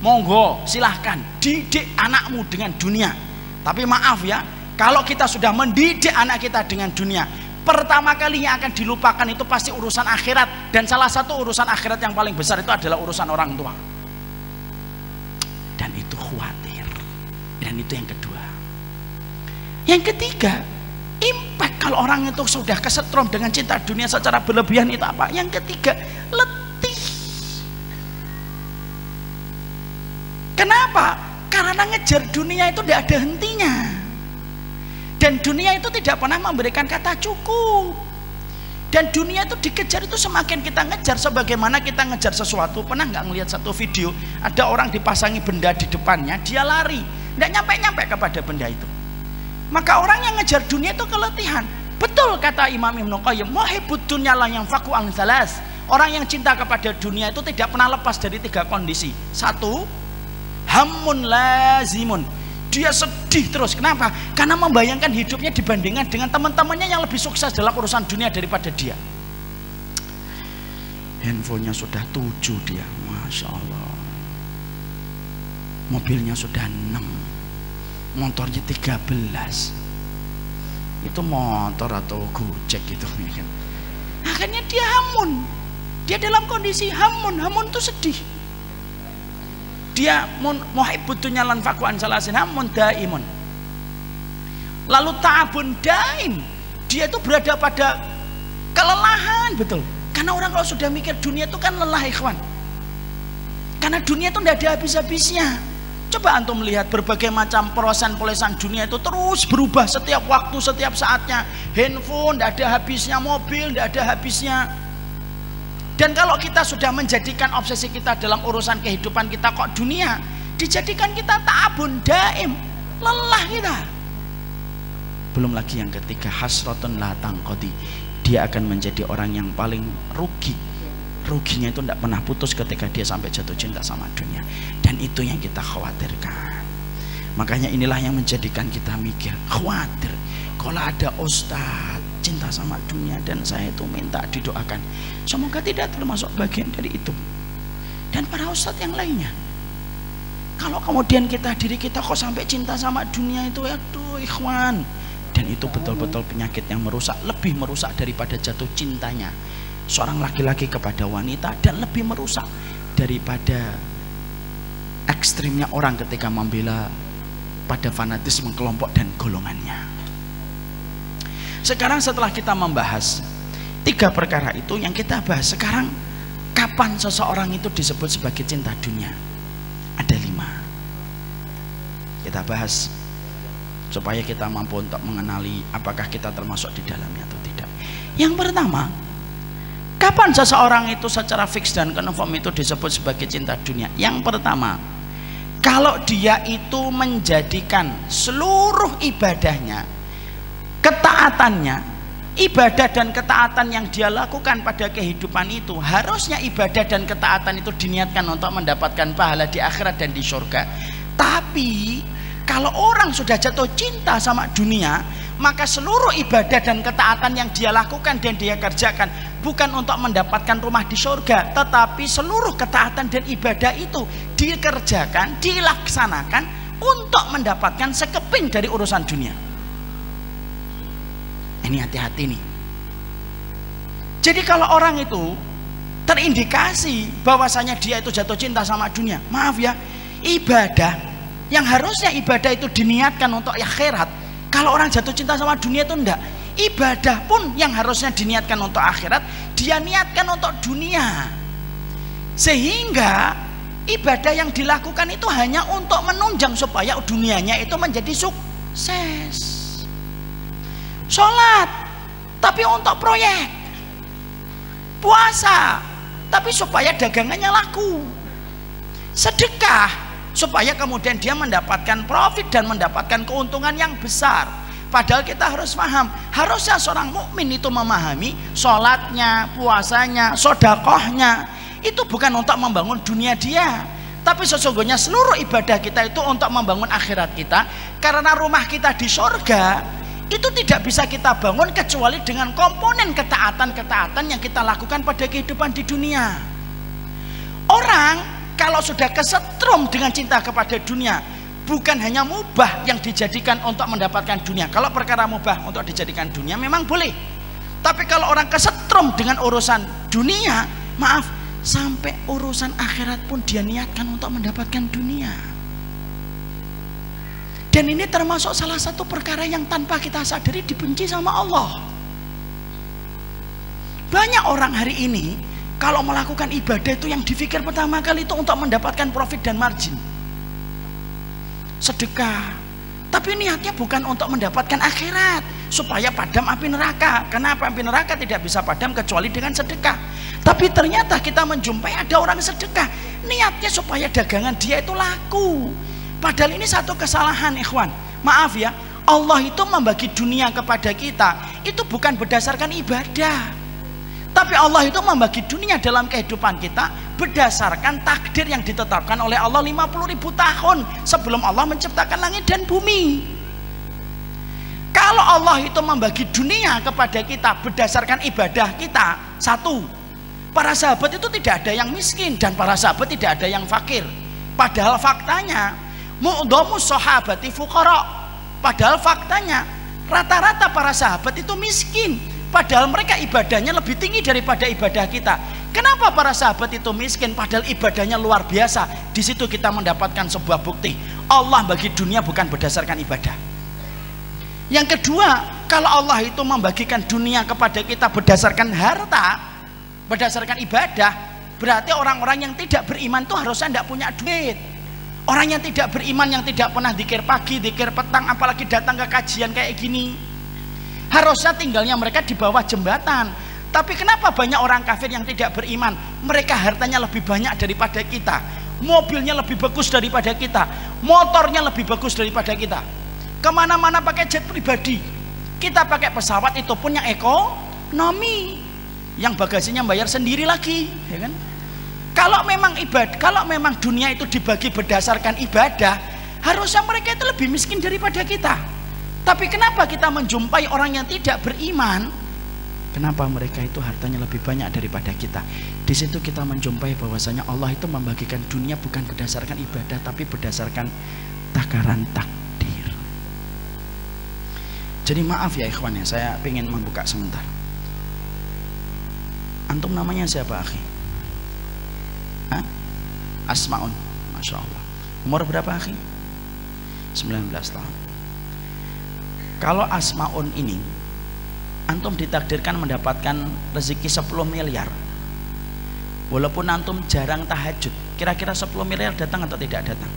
Monggo, silahkan didik anakmu dengan dunia. Tapi maaf ya, kalau kita sudah mendidik anak kita dengan dunia, pertama kali yang akan dilupakan itu pasti urusan akhirat. Dan salah satu urusan akhirat yang paling besar itu adalah urusan orang tua. Dan itu khawatir. Dan itu yang kedua. Yang ketiga, impact kalau orang itu sudah kesetrum dengan cinta dunia secara berlebihan itu apa? Yang ketiga, letih. Kenapa? Karena ngejar dunia itu tidak ada hentinya. Dan dunia itu tidak pernah memberikan kata cukup. Dan dunia itu dikejar itu semakin kita ngejar, sebagaimana kita ngejar sesuatu. Pernah nggak ngelihat satu video, ada orang dipasangi benda di depannya, dia lari, nggak nyampe-nyampe kepada benda itu. Maka orang yang ngejar dunia itu keletihan. Betul kata Imam Ibnu Qayyim, muhibbud dunya la yanfaku an salas. Orang yang cinta kepada dunia itu tidak pernah lepas dari 3 kondisi. 1, hammun lazimun. Dia sedih terus. Kenapa? Karena membayangkan hidupnya dibandingkan dengan teman-temannya yang lebih sukses dalam urusan dunia daripada dia. Handphonenya sudah 7 dia, Masya Allah. Mobilnya sudah 6, motornya 13. Itu motor atau Gojek gitu. Akhirnya dia hamun. Dia dalam kondisi hamun. Hamun itu sedih. Dia muhibbud dunya lan fakuan salasin hamun daimun. Lalu ta'abun daim, dia itu berada pada kelelahan, betul. Karena orang kalau sudah mikir dunia itu kan lelah, ikhwan. Karena dunia itu tidak ada habis-habisnya. Coba antum melihat berbagai macam polosan dunia itu terus berubah setiap waktu, setiap saatnya. Handphone tidak ada habisnya, mobil tidak ada habisnya. Dan kalau kita sudah menjadikan obsesi kita dalam urusan kehidupan kita kok dunia, dijadikan kita ta'abun daim, lelah kita. Belum lagi yang ketiga, hasratun la tangqadi. Dia akan menjadi orang yang paling rugi. Ruginya itu tidak pernah putus ketika dia sampai jatuh cinta sama dunia. Dan itu yang kita khawatirkan. Makanya inilah yang menjadikan kita mikir, khawatir. Kalau ada ustadz cinta sama dunia, dan saya itu minta didoakan semoga tidak termasuk bagian dari itu. Dan para ustadz yang lainnya, kalau kemudian diri kita kok sampai cinta sama dunia itu, aduh ikhwan. Dan itu betul-betul penyakit yang merusak, lebih merusak daripada jatuh cintanya seorang laki-laki kepada wanita, dan lebih merusak daripada ekstrimnya orang ketika membela pada fanatisme kelompok dan golongannya. Sekarang setelah kita membahas 3 perkara itu, yang kita bahas sekarang, kapan seseorang itu disebut sebagai cinta dunia? Ada 5. Kita bahas supaya kita mampu untuk mengenali apakah kita termasuk di dalamnya atau tidak. Yang pertama, kapan seseorang itu secara fix dan confirm itu disebut sebagai cinta dunia? Yang pertama, kalau dia itu menjadikan seluruh ibadahnya, ketaatannya, ibadah dan ketaatan yang dia lakukan pada kehidupan itu, harusnya ibadah dan ketaatan itu diniatkan untuk mendapatkan pahala di akhirat dan di surga. Tapi kalau orang sudah jatuh cinta sama dunia, maka seluruh ibadah dan ketaatan yang dia lakukan dan dia kerjakan bukan untuk mendapatkan rumah di surga, tetapi seluruh ketaatan dan ibadah itu dikerjakan, dilaksanakan untuk mendapatkan sekeping dari urusan dunia. Ini hati-hati nih. Jadi kalau orang itu terindikasi bahwasanya dia itu jatuh cinta sama dunia, maaf ya, ibadah yang harusnya ibadah itu diniatkan untuk akhirat, kalau orang jatuh cinta sama dunia itu enggak. Ibadah pun yang harusnya diniatkan untuk akhirat, dia niatkan untuk dunia, sehingga ibadah yang dilakukan itu hanya untuk menunjang supaya dunianya itu menjadi sukses. Sholat tapi untuk proyek, puasa tapi supaya dagangannya laku, sedekah supaya kemudian dia mendapatkan profit dan mendapatkan keuntungan yang besar. Padahal kita harus paham, harusnya seorang mukmin itu memahami sholatnya, puasanya, sodakohnya itu bukan untuk membangun dunia dia, tapi sesungguhnya seluruh ibadah kita itu untuk membangun akhirat kita. Karena rumah kita di surga itu tidak bisa kita bangun kecuali dengan komponen ketaatan-ketaatan yang kita lakukan pada kehidupan di dunia. Orang kalau sudah kesetrum dengan cinta kepada dunia, bukan hanya mubah yang dijadikan untuk mendapatkan dunia. Kalau perkara mubah untuk dijadikan dunia memang boleh, tapi kalau orang kesetrum dengan urusan dunia, maaf, sampai urusan akhirat pun dia niatkan untuk mendapatkan dunia. Dan ini termasuk salah satu perkara yang tanpa kita sadari dibenci sama Allah. Banyak orang hari ini kalau melakukan ibadah itu yang difikir pertama kali itu untuk mendapatkan profit dan margin. Sedekah, tapi niatnya bukan untuk mendapatkan akhirat, supaya padam api neraka. Kenapa api neraka tidak bisa padam kecuali dengan sedekah? Tapi ternyata kita menjumpai ada orang sedekah, niatnya supaya dagangan dia itu laku. Padahal ini satu kesalahan, ikhwan. Maaf ya, Allah itu membagi dunia kepada kita itu bukan berdasarkan ibadah, tapi Allah itu membagi dunia dalam kehidupan kita berdasarkan takdir yang ditetapkan oleh Allah 50.000 tahun sebelum Allah menciptakan langit dan bumi. Kalau Allah itu membagi dunia kepada kita berdasarkan ibadah kita, satu, para sahabat itu tidak ada yang miskin dan para sahabat tidak ada yang fakir. Padahal faktanya mu'dhamus sahabati fuqara. Padahal faktanya rata-rata para sahabat itu miskin, padahal mereka ibadahnya lebih tinggi daripada ibadah kita. Kenapa para sahabat itu miskin padahal ibadahnya luar biasa? Di situ kita mendapatkan sebuah bukti, Allah bagi dunia bukan berdasarkan ibadah. Yang kedua, kalau Allah itu membagikan dunia kepada kita berdasarkan harta, berdasarkan ibadah, berarti orang-orang yang tidak beriman itu harusnya tidak punya duit. Orang yang tidak beriman, yang tidak pernah dzikir pagi, dzikir petang, apalagi datang ke kajian kayak gini, harusnya tinggalnya mereka di bawah jembatan. Tapi kenapa banyak orang kafir yang tidak beriman? Mereka hartanya lebih banyak daripada kita, mobilnya lebih bagus daripada kita, motornya lebih bagus daripada kita, kemana-mana pakai jet pribadi, kita pakai pesawat itu pun yang ekonomi, yang bagasinya bayar sendiri lagi, ya kan? Kalau memang ibadah, kalau memang dunia itu dibagi berdasarkan ibadah, harusnya mereka itu lebih miskin daripada kita. Tapi kenapa kita menjumpai orang yang tidak beriman? Kenapa mereka itu hartanya lebih banyak daripada kita? Di situ kita menjumpai bahwasanya Allah itu membagikan dunia bukan berdasarkan ibadah, tapi berdasarkan takaran takdir. Jadi maaf ya ikhwan ya, saya ingin membuka sebentar. Antum namanya siapa, akhi? Hah? Asmaun, Masya Allah. Umur berapa akhi? 19 tahun. Kalau Asmaun ini antum ditakdirkan mendapatkan rezeki 10 miliar, walaupun antum jarang tahajud, kira-kira 10 miliar datang atau tidak datang?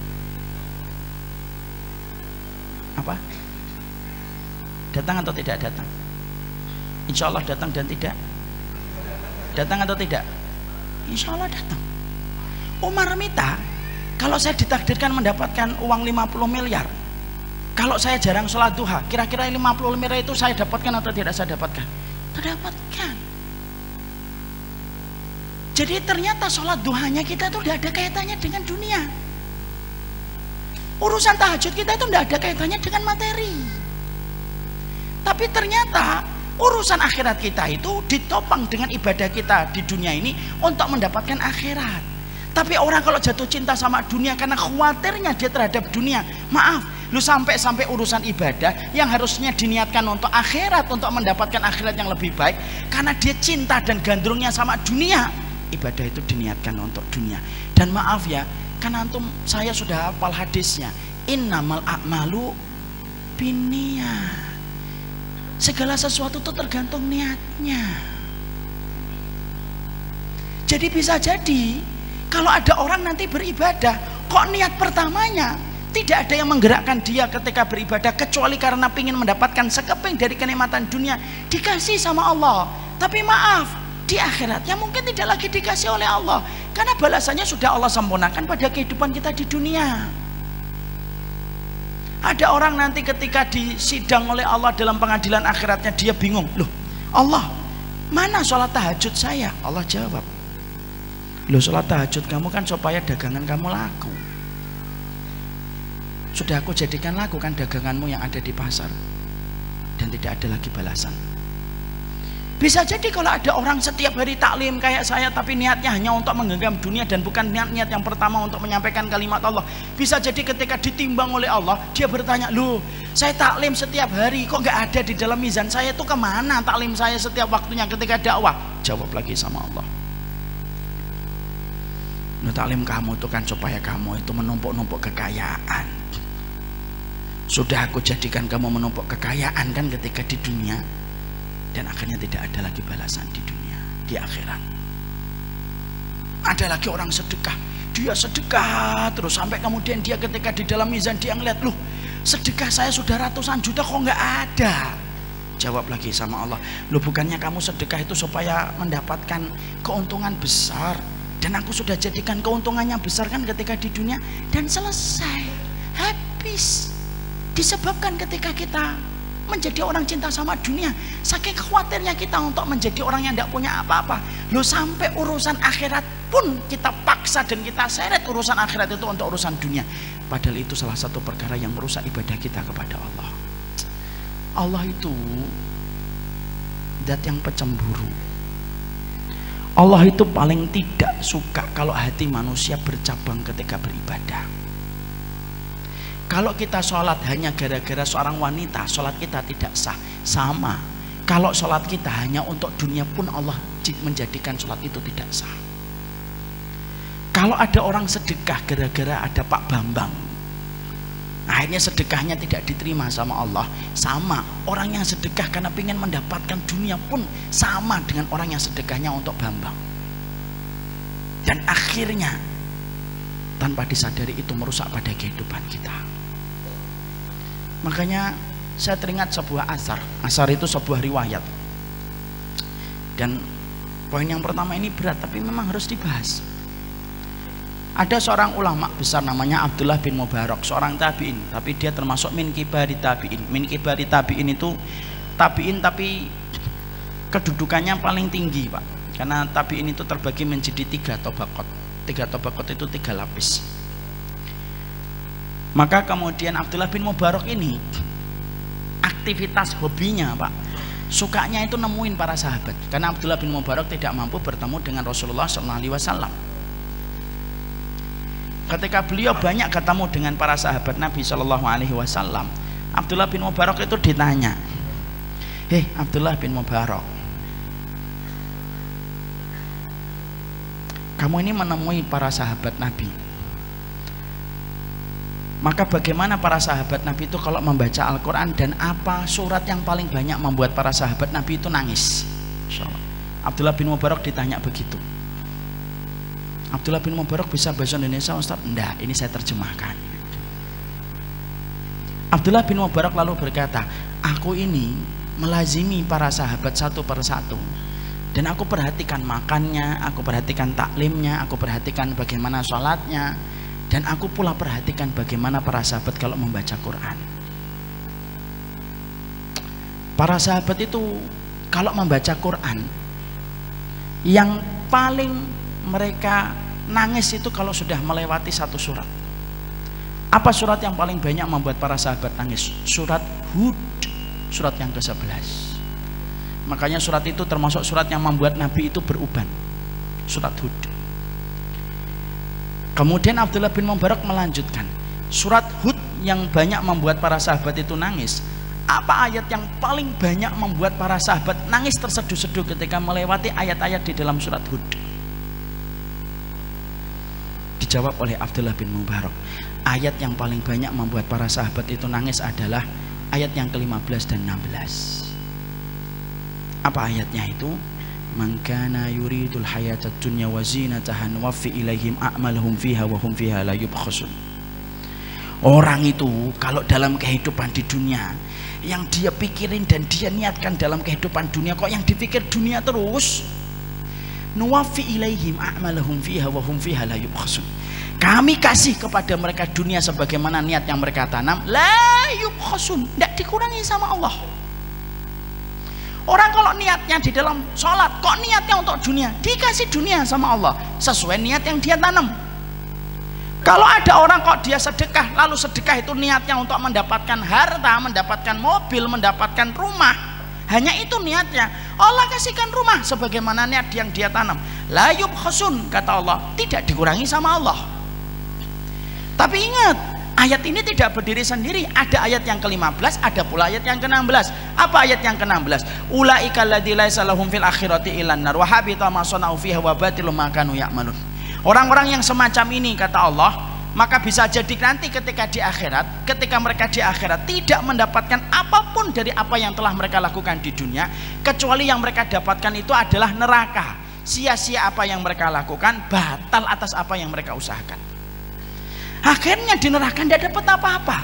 Apa? Datang atau tidak datang? Insya Allah datang dan tidak? Datang atau tidak? Insya Allah datang. Umar minta, kalau saya ditakdirkan mendapatkan uang 50 miliar, kalau saya jarang sholat duha, kira-kira 50 miliar itu saya dapatkan atau tidak saya dapatkan? Terdapatkan. Jadi ternyata sholat duhanya kita itu tidak ada kaitannya dengan dunia. Urusan tahajud kita itu tidak ada kaitannya dengan materi. Tapi ternyata urusan akhirat kita itu ditopang dengan ibadah kita di dunia ini untuk mendapatkan akhirat. Tapi orang kalau jatuh cinta sama dunia karena khawatirnya dia terhadap dunia, maaf, lu sampai urusan ibadah yang harusnya diniatkan untuk akhirat, untuk mendapatkan akhirat yang lebih baik, karena dia cinta dan gandrungnya sama dunia, ibadah itu diniatkan untuk dunia. Dan maaf ya, karena antum, saya sudah hafal hadisnya, innamal a'malu binniyat. Segala sesuatu itu tergantung niatnya. Jadi bisa jadi kalau ada orang nanti beribadah, kok niat pertamanya tidak ada yang menggerakkan dia ketika beribadah kecuali karena ingin mendapatkan sekeping dari kenikmatan dunia, dikasih sama Allah. Tapi maaf, di akhiratnya mungkin tidak lagi dikasih oleh Allah, karena balasannya sudah Allah sempurnakan pada kehidupan kita di dunia. Ada orang nanti ketika disidang oleh Allah dalam pengadilan akhiratnya, dia bingung, loh Allah, mana sholat tahajud saya? Allah jawab, loh sholat tahajud kamu kan supaya dagangan kamu laku. Sudah aku jadikan laku kan daganganmu yang ada di pasar, dan tidak ada lagi balasan. Bisa jadi kalau ada orang setiap hari taklim kayak saya, tapi niatnya hanya untuk menggenggam dunia dan bukan niat yang pertama untuk menyampaikan kalimat Allah. Bisa jadi ketika ditimbang oleh Allah, dia bertanya, loh saya taklim setiap hari kok nggak ada di dalam mizan saya, itu kemana taklim saya setiap waktunya ketika dakwah? Jawab lagi sama Allah, nah, taklim kamu itu kan supaya kamu itu menumpuk-numpuk kekayaan. Sudah aku jadikan kamu menumpuk kekayaan kan ketika di dunia, dan akhirnya tidak ada lagi balasan di dunia, di akhirat. Ada lagi orang sedekah, dia sedekah terus sampai kemudian dia ketika di dalam mizan dia ngeliat, loh sedekah saya sudah ratusan juta kok nggak ada. Jawab lagi sama Allah, loh bukannya kamu sedekah itu supaya mendapatkan keuntungan besar, dan aku sudah jadikan keuntungannya besar kan ketika di dunia, dan selesai, habis. Disebabkan ketika kita menjadi orang cinta sama dunia, saking khawatirnya kita untuk menjadi orang yang tidak punya apa-apa, loh sampai urusan akhirat pun kita paksa dan kita seret urusan akhirat itu untuk urusan dunia. Padahal itu salah satu perkara yang merusak ibadah kita kepada Allah. Allah itu zat yang pecemburu. Allah itu paling tidak suka kalau hati manusia bercabang ketika beribadah. Kalau kita sholat hanya gara-gara seorang wanita, sholat kita tidak sah. Sama, kalau sholat kita hanya untuk dunia pun Allah menjadikan sholat itu tidak sah. Kalau ada orang sedekah gara-gara ada Pak Bambang, akhirnya sedekahnya tidak diterima sama Allah. Sama, orang yang sedekah karena ingin mendapatkan dunia pun sama dengan orang yang sedekahnya untuk Bambang. Dan akhirnya tanpa disadari itu merusak pada kehidupan kita. Makanya saya teringat sebuah asar. Asar itu sebuah riwayat. Dan poin yang pertama ini berat, tapi memang harus dibahas. Ada seorang ulama besar namanya Abdullah bin Mubarak, seorang tabi'in, tapi dia termasuk min kibari tabi'in. Min kibari tabi'in itu tabi'in tapi kedudukannya paling tinggi, Pak. Karena tabi'in itu terbagi menjadi 3 tabaqat. 3 tabaqat itu 3 lapis. Maka kemudian Abdullah bin Mubarak ini aktivitas hobinya, Pak, sukanya itu nemuin para sahabat. Karena Abdullah bin Mubarak tidak mampu bertemu dengan Rasulullah SAW. Ketika beliau banyak ketemu dengan para sahabat Nabi SAW, Abdullah bin Mubarak itu ditanya, "Hei Abdullah bin Mubarak, Kamu ini menemui para sahabat Nabi. Maka bagaimana para sahabat Nabi itu kalau membaca Al-Quran, dan apa surat yang paling banyak membuat para sahabat Nabi itu nangis? Abdullah bin Mubarak ditanya begitu. Abdullah bin Mubarak bisa bahasa Indonesia, Ustaz? Enggak, ini saya terjemahkan. Abdullah bin Mubarak lalu berkata, aku ini melazimi para sahabat satu persatu, dan aku perhatikan makannya, aku perhatikan taklimnya, aku perhatikan bagaimana sholatnya, dan aku pula perhatikan bagaimana para sahabat kalau membaca Quran. Para sahabat itu kalau membaca Quran, yang paling mereka nangis itu kalau sudah melewati satu surat. Apa surat yang paling banyak membuat para sahabat nangis? Surat Hud, surat yang ke-11. Makanya surat itu termasuk surat yang membuat Nabi itu beruban, surat Hud. Kemudian Abdullah bin Mubarak melanjutkan, surat Hud yang banyak membuat para sahabat itu nangis. Apa ayat yang paling banyak membuat para sahabat nangis terseduh-seduh ketika melewati ayat-ayat di dalam surat Hud? Dijawab oleh Abdullah bin Mubarak, ayat yang paling banyak membuat para sahabat itu nangis adalah ayat yang ke-15 dan 16. Apa ayatnya itu? Man kana yuridul hayatad dunya wa zinataha nuwaffi ilaihim a'malahum fiha wa hum fiha la yubkhasun. Orang itu kalau dalam kehidupan di dunia, yang dia pikirin dan dia niatkan dalam kehidupan dunia, kok yang dipikir dunia terus, nuwaffi ilaihim a'malahum fiha wa hum fiha la yubkhasun. Kami kasih kepada mereka dunia sebagaimana niat yang mereka tanam, la yubkhasun, tidak dikurangi sama Allah. Orang kalau niatnya di dalam sholat, kok niatnya untuk dunia, dikasih dunia sama Allah sesuai niat yang dia tanam. Kalau ada orang kok dia sedekah, lalu sedekah itu niatnya untuk mendapatkan harta, mendapatkan mobil, mendapatkan rumah, hanya itu niatnya, Allah kasihkan rumah sebagaimana niat yang dia tanam. La yubkhasun, kata Allah, tidak dikurangi sama Allah. Tapi ingat, ayat ini tidak berdiri sendiri. Ada ayat yang ke-15, ada pula ayat yang ke-16. Apa ayat yang ke-16? Ulaika alladzi laisa lahum fil akhirati illan nar wa habita ma sana'u fiha wa batilum ma kanu ya'malun. Orang-orang yang semacam ini, kata Allah, maka bisa jadi nanti ketika di akhirat, ketika mereka di akhirat tidak mendapatkan apapun dari apa yang telah mereka lakukan di dunia, kecuali yang mereka dapatkan itu adalah neraka. Sia-sia apa yang mereka lakukan, batal atas apa yang mereka usahakan. Akhirnya di neraka tidak dapat apa-apa.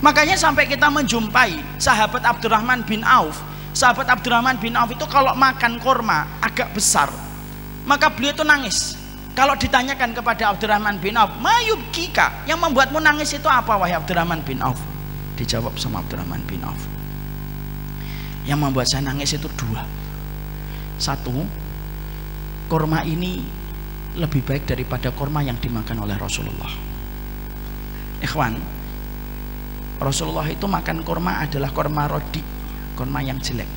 Makanya sampai kita menjumpai sahabat Abdurrahman bin Auf. Sahabat Abdurrahman bin Auf itu kalau makan kurma agak besar, maka beliau itu nangis. Kalau ditanyakan kepada Abdurrahman bin Auf, mayubkika, yang membuatmu nangis itu apa wahai Abdurrahman bin Auf? Dijawab sama Abdurrahman bin Auf, yang membuat saya nangis itu dua. Satu, kurma ini lebih baik daripada kurma yang dimakan oleh Rasulullah. Ikhwan, Rasulullah itu makan kurma adalah kurma rodi, kurma yang jelek.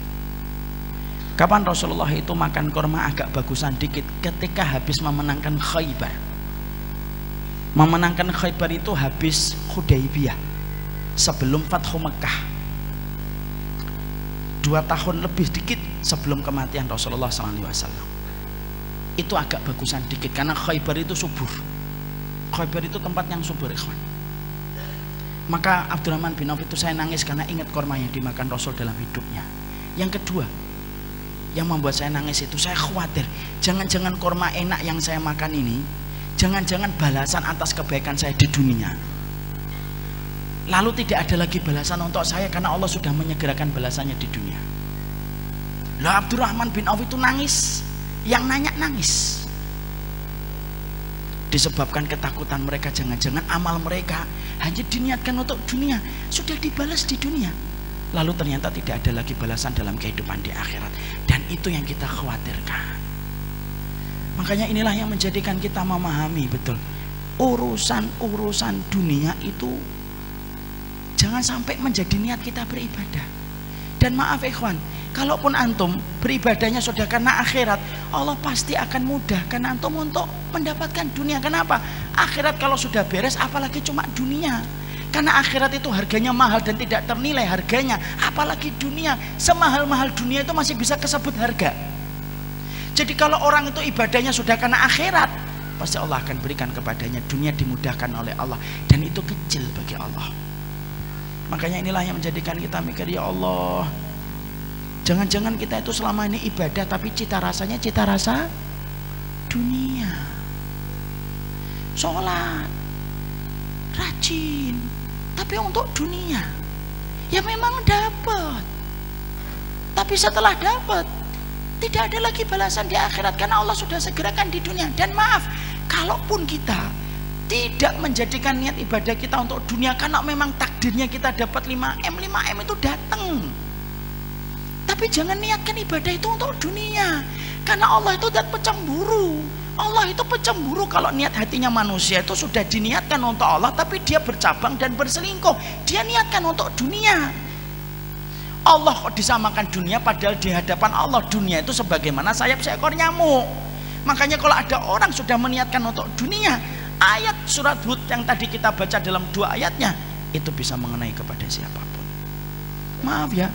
Kapan Rasulullah itu makan kurma agak bagusan dikit? Ketika habis memenangkan Khaybar. Memenangkan Khaybar itu habis Hudaybiyah, sebelum Fathu Mekah. 2 tahun lebih dikit sebelum kematian Rasulullah SAW. Itu agak bagusan dikit karena Khaybar itu subur. Khaybar itu tempat yang subur, ikhwan. Maka Abdurrahman bin Auf itu saya nangis karena ingat kurma yang dimakan Rasul dalam hidupnya. Yang kedua, yang membuat saya nangis itu, saya khawatir jangan-jangan kurma enak yang saya makan ini, jangan-jangan balasan atas kebaikan saya di dunia, lalu tidak ada lagi balasan untuk saya karena Allah sudah menyegerakan balasannya di dunia. Lah Abdurrahman bin Auf itu nangis, yang nanya nangis, disebabkan ketakutan mereka jangan-jangan amal mereka hanya diniatkan untuk dunia, sudah dibalas di dunia, lalu ternyata tidak ada lagi balasan dalam kehidupan di akhirat. Dan itu yang kita khawatirkan. Makanya inilah yang menjadikan kita memahami betul, urusan-urusan dunia itu jangan sampai menjadi niat kita beribadah. Dan maaf ikhwan, kalaupun antum beribadahnya sudah karena akhirat, Allah pasti akan mudahkan antum untuk mendapatkan dunia. Kenapa? Akhirat kalau sudah beres, apalagi cuma dunia. Karena akhirat itu harganya mahal dan tidak ternilai harganya. Apalagi dunia, semahal-mahal dunia itu masih bisa kesebut harga. Jadi kalau orang itu ibadahnya sudah karena akhirat, pasti Allah akan berikan kepadanya dunia, dimudahkan oleh Allah, dan itu kecil bagi Allah. Makanya inilah yang menjadikan kita mikir, ya Allah, jangan-jangan kita itu selama ini ibadah tapi cita rasanya cita rasa dunia. Sholat rajin tapi untuk dunia, ya memang dapat, tapi setelah dapat tidak ada lagi balasan di akhirat karena Allah sudah segerakan di dunia. Dan maaf, kalaupun kita tidak menjadikan niat ibadah kita untuk dunia karena memang takdirnya kita dapat 5M itu datang, tapi jangan niatkan ibadah itu untuk dunia, karena Allah itu zat pecemburu. Allah itu pecemburu kalau niat hatinya manusia itu sudah diniatkan untuk Allah, tapi dia bercabang dan berselingkuh, dia niatkan untuk dunia. Allah kok disamakan dunia, padahal di hadapan Allah dunia itu sebagaimana sayap seekor nyamuk. Makanya kalau ada orang sudah meniatkan untuk dunia, ayat surat Hud yang tadi kita baca dalam 2 ayatnya itu bisa mengenai kepada siapapun. Maaf ya,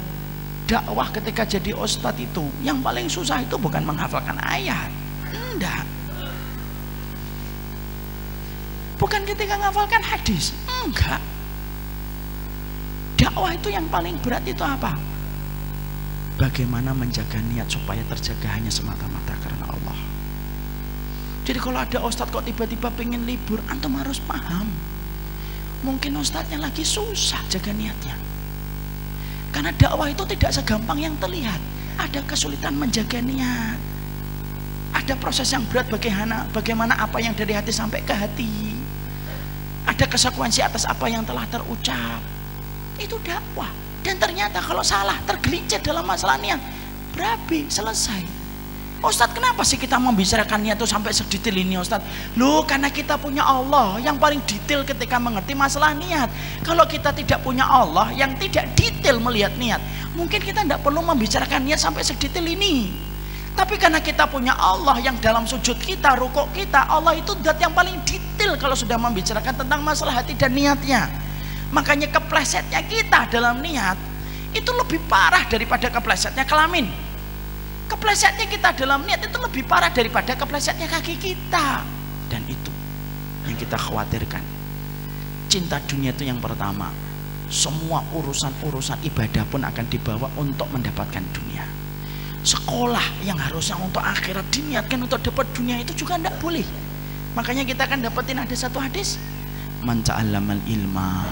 dakwah ketika jadi ustadz itu yang paling susah itu bukan menghafalkan ayat, enggak. Bukan ketika menghafalkan hadis, enggak. Dakwah itu yang paling berat itu apa? Bagaimana menjaga niat supaya terjaga hanya semata-mata karena Allah. Jadi kalau ada ustadz kok tiba-tiba pengen libur, antum harus paham, mungkin ustadznya lagi susah jaga niatnya. Karena dakwah itu tidak segampang yang terlihat, ada kesulitan menjaga niat, ada proses yang berat bagaimana apa yang dari hati sampai ke hati, ada konsekuensi atas apa yang telah terucap. Itu dakwah. Dan ternyata kalau salah, tergelincir dalam masalah niat, berabi, selesai. Ustadz, kenapa sih kita membicarakan niat itu sampai sedetail ini Ustadz? Loh, karena kita punya Allah yang paling detail ketika mengerti masalah niat. Kalau kita tidak punya Allah yang tidak detail melihat niat, mungkin kita tidak perlu membicarakan niat sampai sedetail ini. Tapi karena kita punya Allah yang dalam sujud kita, rukuk kita, Allah itu zat yang paling detail kalau sudah membicarakan tentang masalah hati dan niatnya. Makanya keplesetnya kita dalam niat itu lebih parah daripada keplesetnya kelamin. Keplesetnya kita dalam niat itu lebih parah daripada keplesetnya kaki kita. Dan itu yang kita khawatirkan. Cinta dunia itu yang pertama. Semua urusan-urusan ibadah pun akan dibawa untuk mendapatkan dunia. Sekolah yang harusnya untuk akhirat diniatkan untuk dapat dunia itu juga tidak boleh. Makanya kita akan dapetin ada satu hadis, man ta'allamal ilma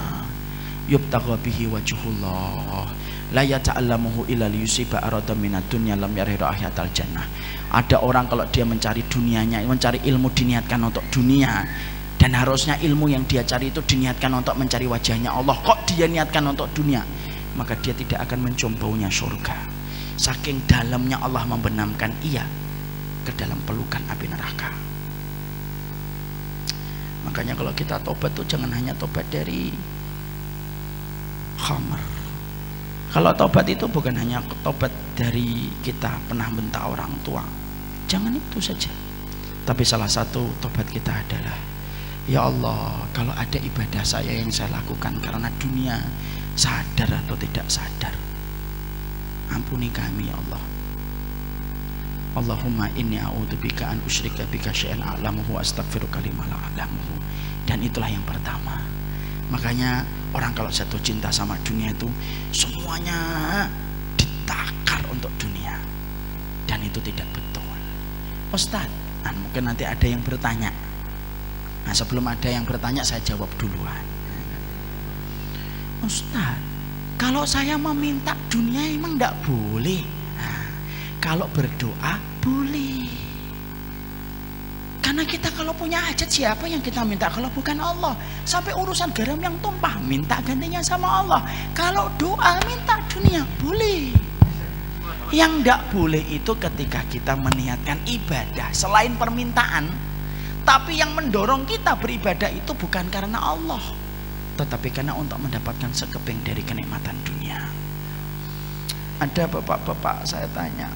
yubtagha bihi wajhullah la yata'allamuhu illa liyusiba arada minad dunya lam yarhiru ahyatal jannah. Ada orang kalau dia mencari dunianya, mencari ilmu diniatkan untuk dunia, dan harusnya ilmu yang dia cari itu diniatkan untuk mencari wajahnya Allah, kok dia niatkan untuk dunia, maka dia tidak akan mencium baunya surga. Saking dalamnya Allah membenamkan ia ke dalam pelukan api neraka. Makanya kalau kita tobat tuh jangan hanya tobat dari khamr. Kalau tobat itu bukan hanya tobat dari kita pernah bentak orang tua, jangan itu saja. Tapi salah satu tobat kita adalah, ya Allah, kalau ada ibadah saya yang saya lakukan karena dunia, sadar atau tidak sadar, ampuni kami ya Allah. Allahumma inni a'udzubika an usyrika bika syai'an a'lamuhu wa astaghfiruka lima la a'lamuhu. Dan itulah yang pertama. Makanya orang kalau jatuh cinta sama dunia itu semuanya ditakar untuk dunia, dan itu tidak betul. Ustadz, mungkin nanti ada yang bertanya. Nah, sebelum ada yang bertanya saya jawab duluan. Ustadz, kalau saya meminta dunia emang tidak boleh? Kalau berdoa boleh. Karena kita kalau punya hajat, siapa yang kita minta kalau bukan Allah? Sampai urusan garam yang tumpah minta gantinya sama Allah. Kalau doa minta dunia boleh. Yang tidak boleh itu ketika kita meniatkan ibadah selain permintaan, tapi yang mendorong kita beribadah itu bukan karena Allah, tetapi karena untuk mendapatkan sekeping dari kenikmatan dunia. Ada bapak-bapak saya tanya,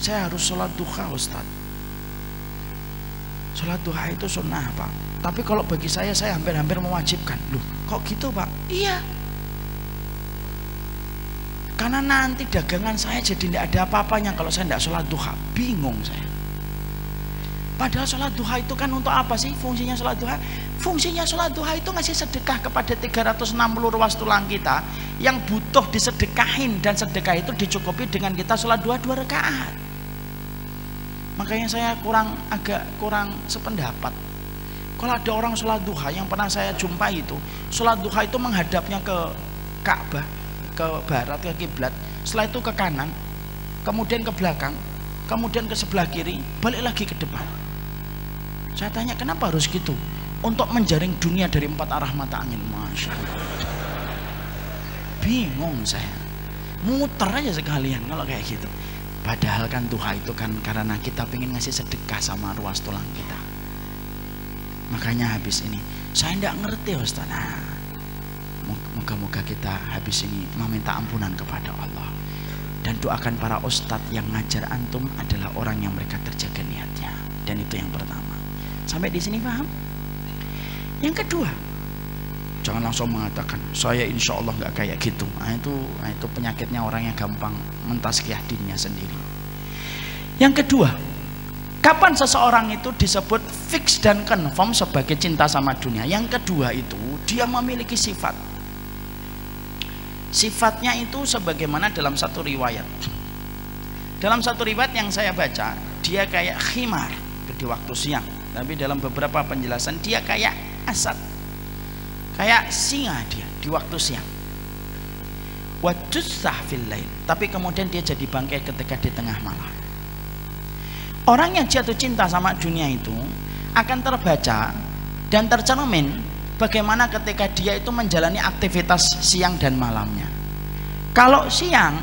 saya harus sholat duha Ustadz. Sholat duha itu sunnah Pak, tapi kalau bagi saya hampir-hampir mewajibkan. Loh kok gitu Pak? Iya, karena nanti dagangan saya jadi tidak ada apa-apanya kalau saya tidak sholat duha. Bingung saya. Padahal sholat duha itu kan untuk apa sih fungsinya sholat duha? Fungsinya sholat duha itu ngasih sedekah kepada 360 ruas tulang kita yang butuh disedekahin, dan sedekah itu dicukupi dengan kita sholat duha 2 rakaat. Makanya saya agak kurang sependapat. Kalau ada orang sholat duha, yang pernah saya jumpai itu sholat duha itu menghadapnya ke Ka'bah, ke barat, ke kiblat, setelah itu ke kanan, kemudian ke belakang, kemudian ke sebelah kiri, balik lagi ke depan. Saya tanya, kenapa harus gitu? Untuk menjaring dunia dari 4 arah mata angin. Masya Allah. Bingung saya. Muter aja sekalian kalau kayak gitu. Padahal kan duha itu kan karena kita pengen ngasih sedekah sama ruas tulang kita. Makanya habis ini saya tidak ngerti Ustaz. Nah, moga-moga kita habis ini meminta ampunan kepada Allah, dan doakan para ustadz yang ngajar antum adalah orang yang mereka terjaga niatnya. Dan itu yang pertama. Sampai di sini paham? Yang kedua, jangan langsung mengatakan saya insya Allah nggak kayak gitu. Nah, itu penyakitnya orang yang gampang mentazkiyah dirinya sendiri. Yang kedua, kapan seseorang itu disebut fix dan confirm sebagai cinta sama dunia? Yang kedua itu dia memiliki sifat. Sifatnya itu sebagaimana dalam satu riwayat. Dalam satu riwayat yang saya baca, dia kayak khimar di waktu siang. Tapi dalam beberapa penjelasan dia kayak asad, kayak singa dia di waktu siang. Wajussah fil lail, tapi kemudian dia jadi bangkai ketika di tengah malam. Orang yang jatuh cinta sama dunia itu akan terbaca dan tercermin bagaimana ketika dia itu menjalani aktivitas siang dan malamnya. Kalau siang,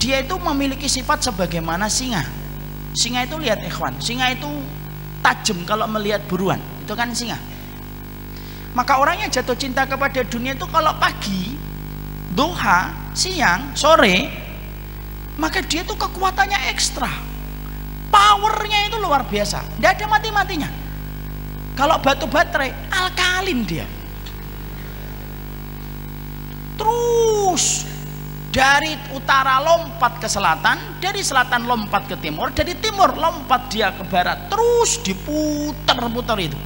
dia itu memiliki sifat sebagaimana singa. Singa itu, lihat ikhwan, singa itu tajam kalau melihat buruan, itu kan singa. Maka orang yang jatuh cinta kepada dunia itu kalau pagi, duha, siang, sore, maka dia itu kekuatannya ekstra, powernya itu luar biasa, tidak ada mati-matinya. Kalau batu baterai, alkalin dia. Terus dari utara lompat ke selatan, dari selatan lompat ke timur, dari timur lompat dia ke barat, terus diputar-putar itu.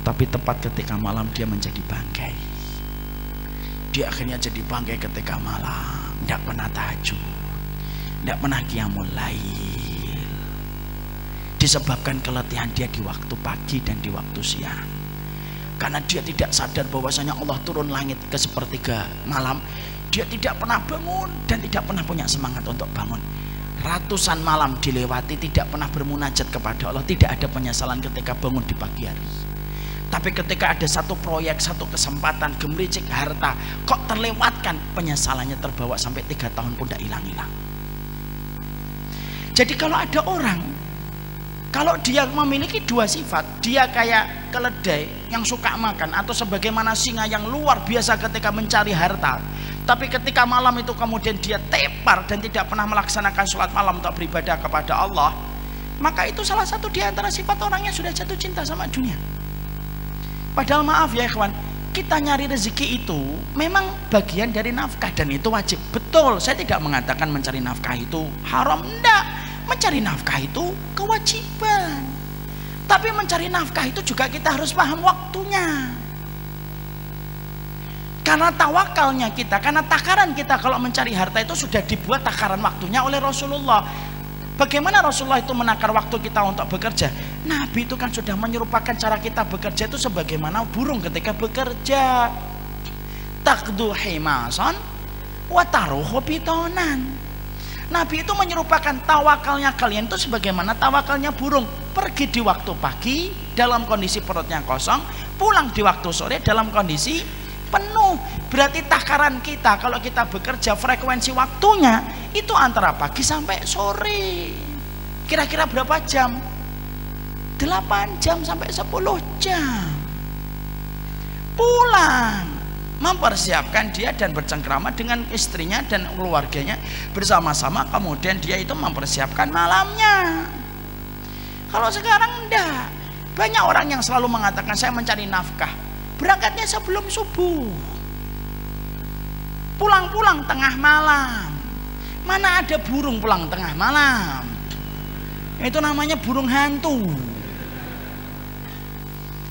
Tapi tepat ketika malam dia menjadi bangkai. Dia akhirnya jadi bangkai ketika malam, tidak pernah tahajud, tidak pernah qiyamul lail, disebabkan keletihan dia di waktu pagi dan di waktu siang. Karena dia tidak sadar bahwasanya Allah turun langit ke sepertiga malam, dia tidak pernah bangun dan tidak pernah punya semangat untuk bangun. Ratusan malam dilewati tidak pernah bermunajat kepada Allah, tidak ada penyesalan ketika bangun di pagi hari. Tapi ketika ada satu proyek, satu kesempatan, gemericik harta, kok terlewatkan, penyesalannya terbawa sampai 3 tahun pun tidak hilang-hilang. Jadi kalau ada orang, kalau dia memiliki 2 sifat, dia kayak keledai yang suka makan, atau sebagaimana singa yang luar biasa ketika mencari harta, tapi ketika malam itu kemudian dia tepar dan tidak pernah melaksanakan sholat malam untuk beribadah kepada Allah, maka itu salah satu di antara sifat orang yang sudah jatuh cinta sama dunia. Padahal maaf ya ikhwan, kita nyari rezeki itu memang bagian dari nafkah dan itu wajib. Betul, saya tidak mengatakan mencari nafkah itu haram, enggak. Mencari nafkah itu kewajiban. Tapi mencari nafkah itu juga kita harus paham waktunya. Karena tawakalnya kita, karena takaran kita kalau mencari harta itu sudah dibuat takaran waktunya oleh Rasulullah. Bagaimana Rasulullah itu menakar waktu kita untuk bekerja? Nabi itu kan sudah menyerupakan cara kita bekerja itu sebagaimana burung ketika bekerja. Taqdu himasan wa taruhu bitonan. Nabi itu menyerupakan tawakalnya kalian itu sebagaimana tawakalnya burung, pergi di waktu pagi dalam kondisi perutnya kosong, pulang di waktu sore dalam kondisi penuh. Berarti takaran kita kalau kita bekerja, frekuensi waktunya itu antara pagi sampai sore. Kira-kira berapa jam? 8 jam sampai 10 jam. Pulang mempersiapkan dia dan bercengkrama dengan istrinya dan keluarganya bersama-sama, kemudian dia itu mempersiapkan malamnya. Kalau sekarang enggak, banyak orang yang selalu mengatakan saya mencari nafkah, berangkatnya sebelum subuh, pulang-pulang tengah malam. Mana ada burung pulang tengah malam? Itu namanya burung hantu.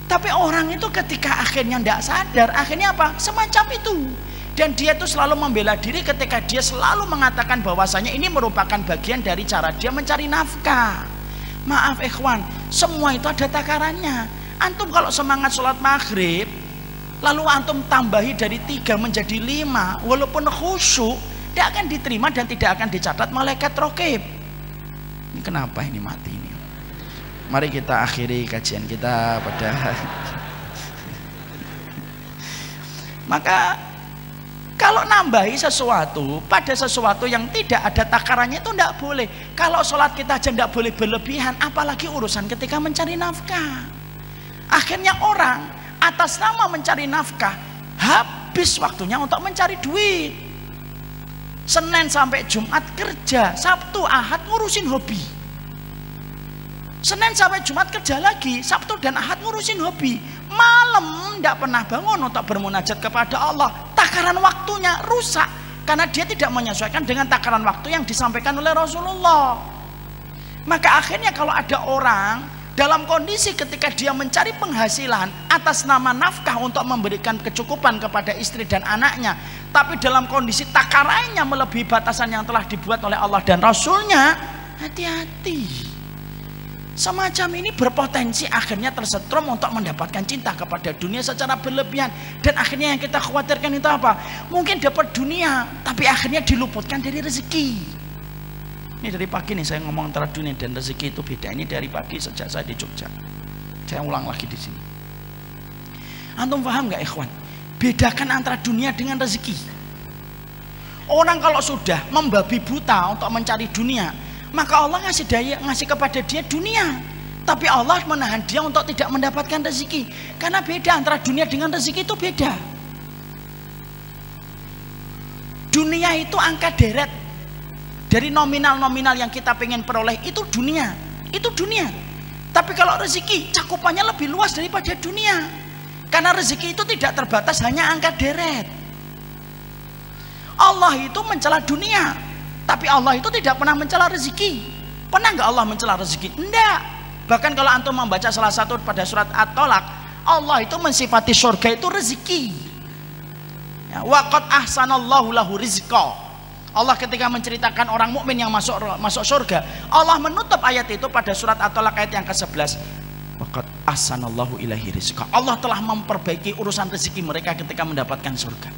Tapi orang itu ketika akhirnya tidak sadar, akhirnya apa? Semacam itu. Dan dia itu selalu membela diri ketika dia selalu mengatakan bahwasanya ini merupakan bagian dari cara dia mencari nafkah. Maaf ikhwan, semua itu ada takarannya. Antum kalau semangat sholat maghrib, lalu antum tambahi dari 3 menjadi 5, walaupun khusyuk, tidak akan diterima dan tidak akan dicatat malaikat raqib. Ini kenapa ini mati ini? Mari kita akhiri kajian kita pada maka kalau nambahi sesuatu pada sesuatu yang tidak ada takarannya itu tidak boleh. Kalau sholat kita aja tidak boleh berlebihan, apalagi urusan ketika mencari nafkah. Akhirnya orang atas nama mencari nafkah habis waktunya untuk mencari duit. Senin sampai Jumat kerja, Sabtu Ahad ngurusin hobi. Senin sampai Jumat kerja lagi, Sabtu dan Ahad ngurusin hobi. Malam tidak pernah bangun untuk bermunajat kepada Allah. Takaran waktunya rusak karena dia tidak menyesuaikan dengan takaran waktu yang disampaikan oleh Rasulullah. Maka akhirnya kalau ada orang dalam kondisi ketika dia mencari penghasilan atas nama nafkah untuk memberikan kecukupan kepada istri dan anaknya, tapi dalam kondisi takarannya melebihi batasan yang telah dibuat oleh Allah dan Rasulnya, hati-hati. Semacam ini berpotensi akhirnya tersetrum untuk mendapatkan cinta kepada dunia secara berlebihan. Dan akhirnya yang kita khawatirkan itu apa? Mungkin dapat dunia, tapi akhirnya diluputkan dari rezeki. Ini dari pagi nih saya ngomong antara dunia dan rezeki itu beda. Ini dari pagi sejak saya di Jogja. Saya ulang lagi di sini. Antum paham nggak ikhwan? Bedakan antara dunia dengan rezeki. Orang kalau sudah membabi buta untuk mencari dunia, maka Allah ngasih kepada dia dunia, tapi Allah menahan dia untuk tidak mendapatkan rezeki. Karena beda antara dunia dengan rezeki itu beda. Dunia itu angka deret dari nominal-nominal yang kita pengen peroleh, itu dunia, itu dunia. Tapi kalau rezeki cakupannya lebih luas daripada dunia, karena rezeki itu tidak terbatas hanya angka deret. Allah itu mencela dunia, tapi Allah itu tidak pernah mencela rezeki. Pernah nggak Allah mencela rezeki? Enggak. Bahkan kalau antum membaca salah satu pada surat At-Tolak, Allah itu mensifati surga itu rezeki. Ya, wa qad ahsanallahu lahu rizqa. Allah ketika menceritakan orang mukmin yang masuk surga, Allah menutup ayat itu pada surat At-Tolak ayat yang ke-11. Wa qad ahsanallahu ilaihi rizqa. Allah telah memperbaiki urusan rezeki mereka ketika mendapatkan surga.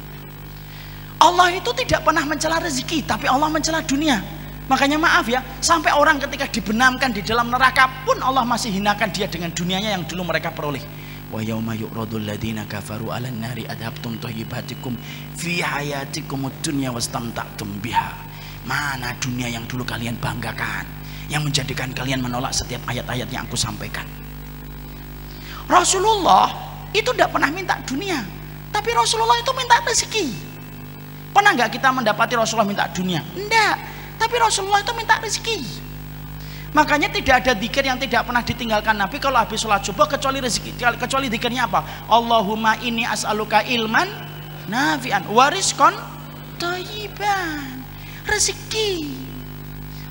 Allah itu tidak pernah mencela rezeki, tapi Allah mencela dunia. Makanya maaf ya, sampai orang ketika dibenamkan di dalam neraka pun Allah masih hinakan dia dengan dunianya yang dulu mereka peroleh. Wa yauma yu'radul ladzina kafaru 'alan nari adhabtum thayyibatikum fi hayatikumud dunya wastamta'tum biha. Mana dunia yang dulu kalian banggakan, yang menjadikan kalian menolak setiap ayat-ayat yang aku sampaikan. Rasulullah itu tidak pernah minta dunia, tapi Rasulullah itu minta rezeki. Pernah nggak kita mendapati Rasulullah minta dunia? Enggak, tapi Rasulullah itu minta rezeki. Makanya tidak ada zikir yang tidak pernah ditinggalkan Nabi kalau habis sholat subuh kecuali rezeki. Kecuali zikirnya apa? Allahumma inni as'aluka ilman nafi'an wa rizqan thayyiban. Rezeki.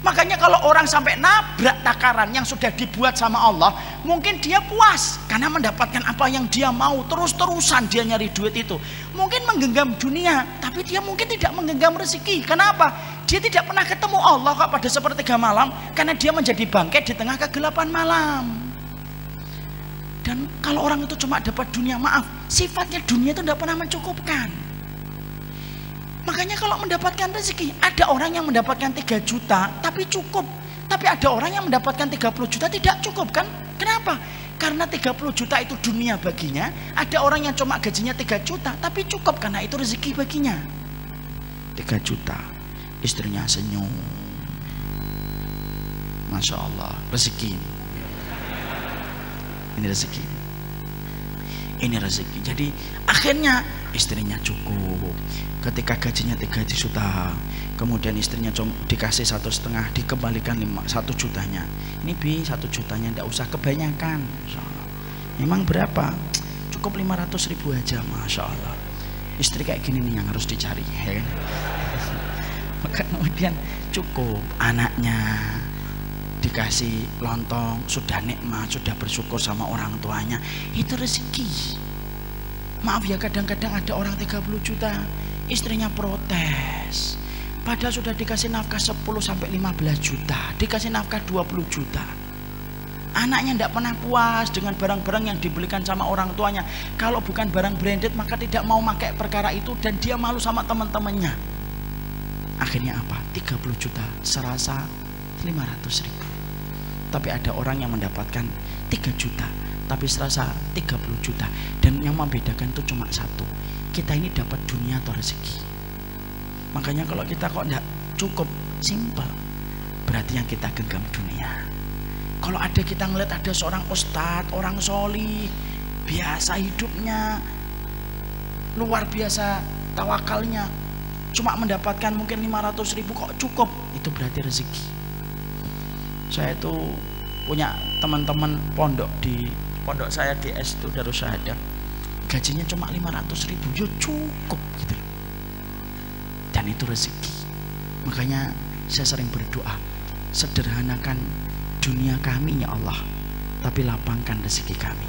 Makanya kalau orang sampai nabrak takaran yang sudah dibuat sama Allah, mungkin dia puas karena mendapatkan apa yang dia mau, terus-terusan dia nyari duit itu. Mungkin menggenggam dunia, tapi dia mungkin tidak menggenggam rezeki. Kenapa? Dia tidak pernah ketemu Allah kok pada sepertiga malam, karena dia menjadi bangkai di tengah kegelapan malam. Dan kalau orang itu cuma dapat dunia, maaf, sifatnya dunia itu tidak pernah mencukupkan. Makanya kalau mendapatkan rezeki, ada orang yang mendapatkan 3 juta tapi cukup, tapi ada orang yang mendapatkan 30 juta tidak cukup kan? Kenapa? Karena 30 juta itu dunia baginya. Ada orang yang cuma gajinya 3 juta tapi cukup karena itu rezeki baginya. 3 juta, istrinya senyum, Masya Allah, rezeki. Ini rezeki. Ini rezeki. Jadi akhirnya istrinya cukup. Ketika gajinya 3 juta, kemudian istrinya dikasih 1,5, dikembalikan 1 jutanya. Ini 1 jutanya tidak usah kebanyakan. Memang berapa? Cukup 500.000 aja, Masya Allah. Istri kayak gini nih yang harus dicari, ya kan? Maka kemudian cukup, anaknya dikasih lontong, sudah nikmat, sudah bersyukur sama orang tuanya, itu rezeki. Maaf ya, kadang-kadang ada orang 30 juta, istrinya protes. Padahal sudah dikasih nafkah 10-15 juta, dikasih nafkah 20 juta. Anaknya tidak pernah puas dengan barang-barang yang dibelikan sama orang tuanya. Kalau bukan barang branded maka tidak mau pakai perkara itu, dan dia malu sama teman-temannya. Akhirnya apa? 30 juta serasa 500 ribu. Tapi ada orang yang mendapatkan 3 juta tapi serasa 30 juta. Dan yang membedakan itu cuma satu, kita ini dapat dunia atau rezeki. Makanya kalau kita kok tidak cukup, simple, berarti yang kita genggam dunia. Kalau ada kita ngeliat ada seorang ustadz, orang solih, biasa hidupnya, luar biasa tawakalnya, cuma mendapatkan mungkin 500 ribu kok cukup, itu berarti rezeki. Saya itu punya teman-teman pondok, di pondok saya di S2 Darus Syahadah, gajinya cuma 500 ribu, ya cukup gitu. Dan itu rezeki. Makanya saya sering berdoa, sederhanakan dunia kami ya Allah, tapi lapangkan rezeki kami.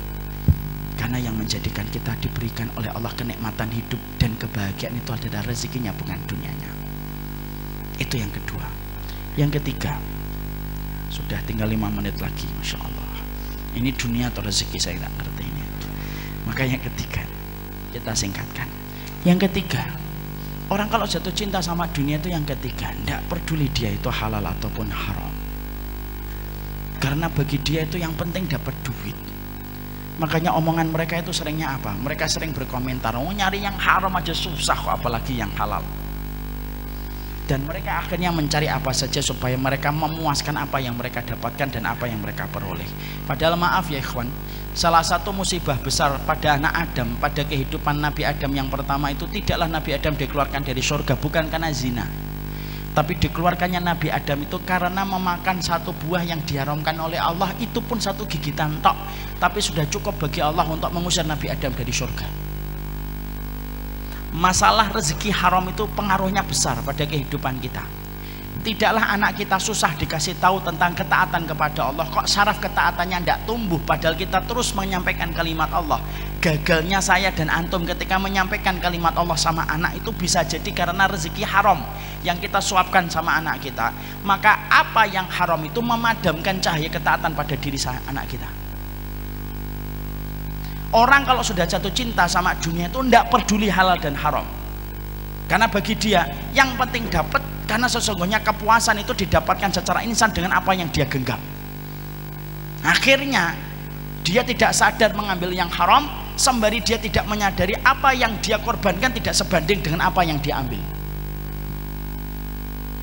Karena yang menjadikan kita diberikan oleh Allah kenikmatan hidup dan kebahagiaan itu adalah rezekinya, bukan dunianya. Itu yang kedua. Yang ketiga, sudah tinggal 5 menit lagi, Masya Allah. Ini dunia atau rezeki saya tidak ngerti ini. Maka yang ketiga, kita singkatkan. Yang ketiga, orang kalau jatuh cinta sama dunia itu yang ketiga, tidak peduli dia itu halal ataupun haram. Karena bagi dia itu yang penting dapat duit. Makanya omongan mereka itu seringnya apa? Mereka sering berkomentar, oh nyari yang haram aja susah kok, apalagi yang halal. Dan mereka akhirnya mencari apa saja supaya mereka memuaskan apa yang mereka dapatkan dan apa yang mereka peroleh. Padahal maaf ya ikhwan, salah satu musibah besar pada anak Adam, pada kehidupan Nabi Adam yang pertama itu, tidaklah Nabi Adam dikeluarkan dari surga bukan karena zina, tapi dikeluarkannya Nabi Adam itu karena memakan satu buah yang diharamkan oleh Allah. Itu pun satu gigitan tok, tapi sudah cukup bagi Allah untuk mengusir Nabi Adam dari surga. Masalah rezeki haram itu pengaruhnya besar pada kehidupan kita. Tidaklah anak kita susah dikasih tahu tentang ketaatan kepada Allah, kok saraf ketaatannya tidak tumbuh, padahal kita terus menyampaikan kalimat Allah. Gagalnya saya dan antum ketika menyampaikan kalimat Allah sama anak itu bisa jadi karena rezeki haram yang kita suapkan sama anak kita. Maka apa yang haram itu memadamkan cahaya ketaatan pada diri anak kita. Orang kalau sudah jatuh cinta sama dunia itu tidak peduli halal dan haram, karena bagi dia yang penting dapat. Karena sesungguhnya kepuasan itu didapatkan secara instan dengan apa yang dia genggam. Akhirnya dia tidak sadar mengambil yang haram, sembari dia tidak menyadari apa yang dia korbankan tidak sebanding dengan apa yang dia ambil.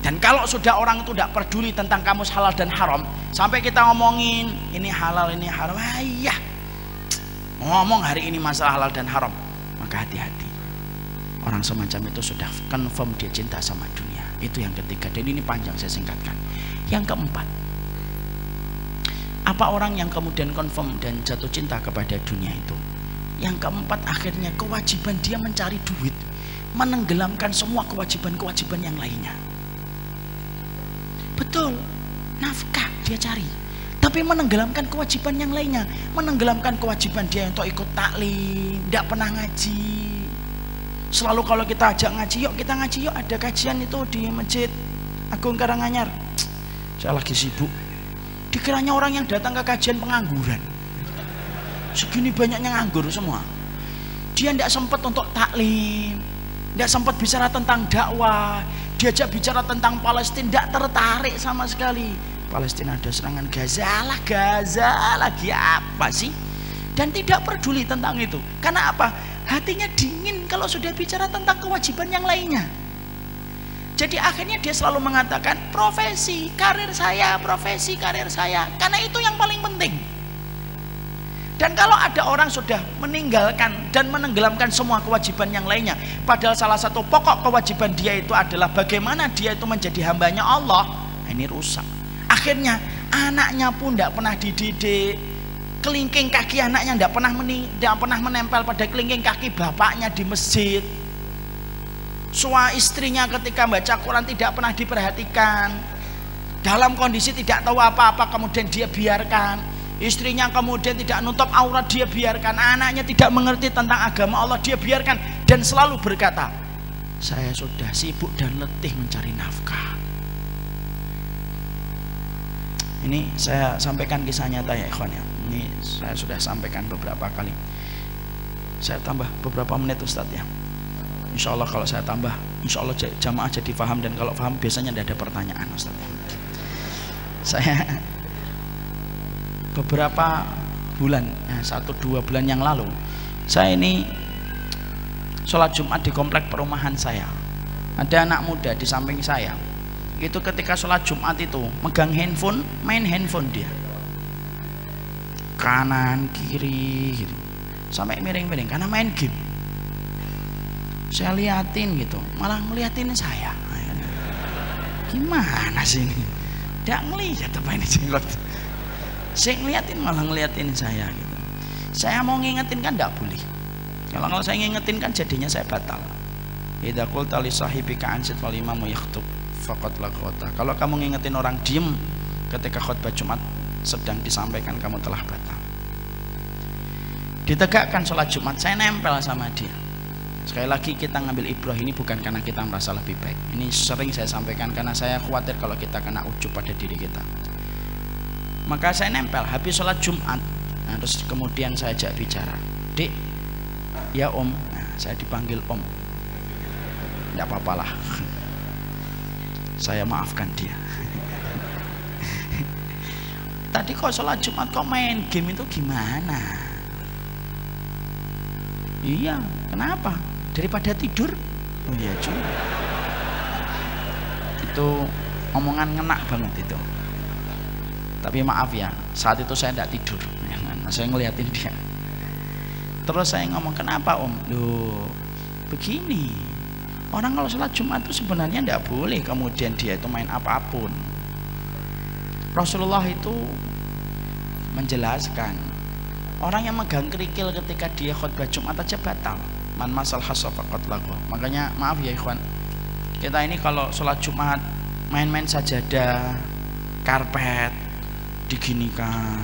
Dan kalau sudah orang itu tidak peduli tentang kamus halal dan haram, sampai kita ngomongin ini halal ini haram, ayah ngomong hari ini masalah halal dan haram, maka hati-hati. Orang semacam itu sudah confirm dia cinta sama dunia. Itu yang ketiga, dan ini panjang saya singkatkan. Yang keempat, apa orang yang kemudian confirm dan jatuh cinta kepada dunia itu? Yang keempat, akhirnya kewajiban dia mencari duit menenggelamkan semua kewajiban-kewajiban yang lainnya. Betul, nafkah dia cari, tapi menenggelamkan kewajiban yang lainnya. Menenggelamkan kewajiban dia untuk ikut taklim, tidak pernah ngaji. Selalu kalau kita ajak ngaji, yuk kita ngaji yuk, ada kajian itu di Masjid Agung Karanganyar. Saya lagi sibuk. Dikiranya orang yang datang ke kajian pengangguran. Segini banyaknya nganggur semua. Dia tidak sempat untuk taklim, tidak sempat bicara tentang dakwah. Diajak bicara tentang Palestina, tidak tertarik sama sekali. Palestina ada serangan Gaza lagi apa sih? Dan tidak peduli tentang itu. Karena apa? Hatinya dingin kalau sudah bicara tentang kewajiban yang lainnya. Jadi akhirnya dia selalu mengatakan profesi, karir saya, karena itu yang paling penting. Dan kalau ada orang sudah meninggalkan dan menenggelamkan semua kewajiban yang lainnya, padahal salah satu pokok kewajiban dia itu adalah bagaimana dia itu menjadi hambanya Allah, ini rusak. Akhirnya anaknya pun tidak pernah dididik. Kelingking kaki anaknya tidak pernah menempel pada kelingking kaki bapaknya di masjid. Istrinya ketika baca Quran tidak pernah diperhatikan. dalam kondisi tidak tahu apa-apa kemudian dia biarkan, istrinya kemudian tidak nutup aurat dia biarkan, anaknya tidak mengerti tentang agama Allah dia biarkan, dan selalu berkata, saya sudah sibuk dan letih mencari nafkah. Ini saya sampaikan kisah nyata ya ikhwan ya. Ini saya sudah sampaikan beberapa kali. Saya tambah beberapa menit Ustadz ya. Insya Allah kalau saya tambah, insya Allah jamaah jadi paham, dan kalau paham biasanya tidak ada pertanyaan Ustadz ya. Saya beberapa bulan, 1-2 bulan yang lalu, saya ini sholat Jumat di komplek perumahan saya. Ada anak muda di samping saya. Itu ketika sholat Jumat itu megang handphone, main handphone dia, kanan kiri gitu, sampai miring-miring karena main game. Saya liatin gitu, malah ngeliatin saya. Gimana sih ini? Tidak ngeliat apa ini jenggot. Saya ngeliatin malah ngeliatin saya gitu. Saya mau ngingetin kan tidak boleh. Kalau saya ngingetin kan jadinya saya batal. Idza qulta li sahibika ansit wal imamu yakhutub faqad laghawta. Kalau kamu ngingetin orang diem ketika khutbah Jumat sedang disampaikan, kamu telah batal. Ditegakkan sholat Jumat, saya nempel sama dia. Sekali lagi kita ngambil ibrah ini bukan karena kita merasa lebih baik. Ini sering saya sampaikan karena saya khawatir kalau kita kena ujub pada diri kita. Maka saya nempel habis sholat Jumat. Nah, terus kemudian saya ajak bicara, Dek, ya Om. Nah, saya dipanggil Om. Tidak apa-apalah. Saya maafkan dia. Tadi kok sholat Jumat kok main game itu gimana? Iya, kenapa? Daripada tidur? Oh iya juga. Itu omongan ngena banget itu. Tapi maaf ya, saat itu saya tidak tidur. Saya ngeliatin dia. Terus saya ngomong, kenapa Om? Loh, begini. Orang kalau sholat Jumat itu sebenarnya tidak boleh kemudian dia itu main apapun. Rasulullah itu menjelaskan, orang yang megang kerikil ketika dia khutbah Jumat aja batal. Man masal hasa faqad lagu. Makanya maaf ya ikhwan, kita ini kalau sholat Jumat main-main sajadah, karpet diginikan,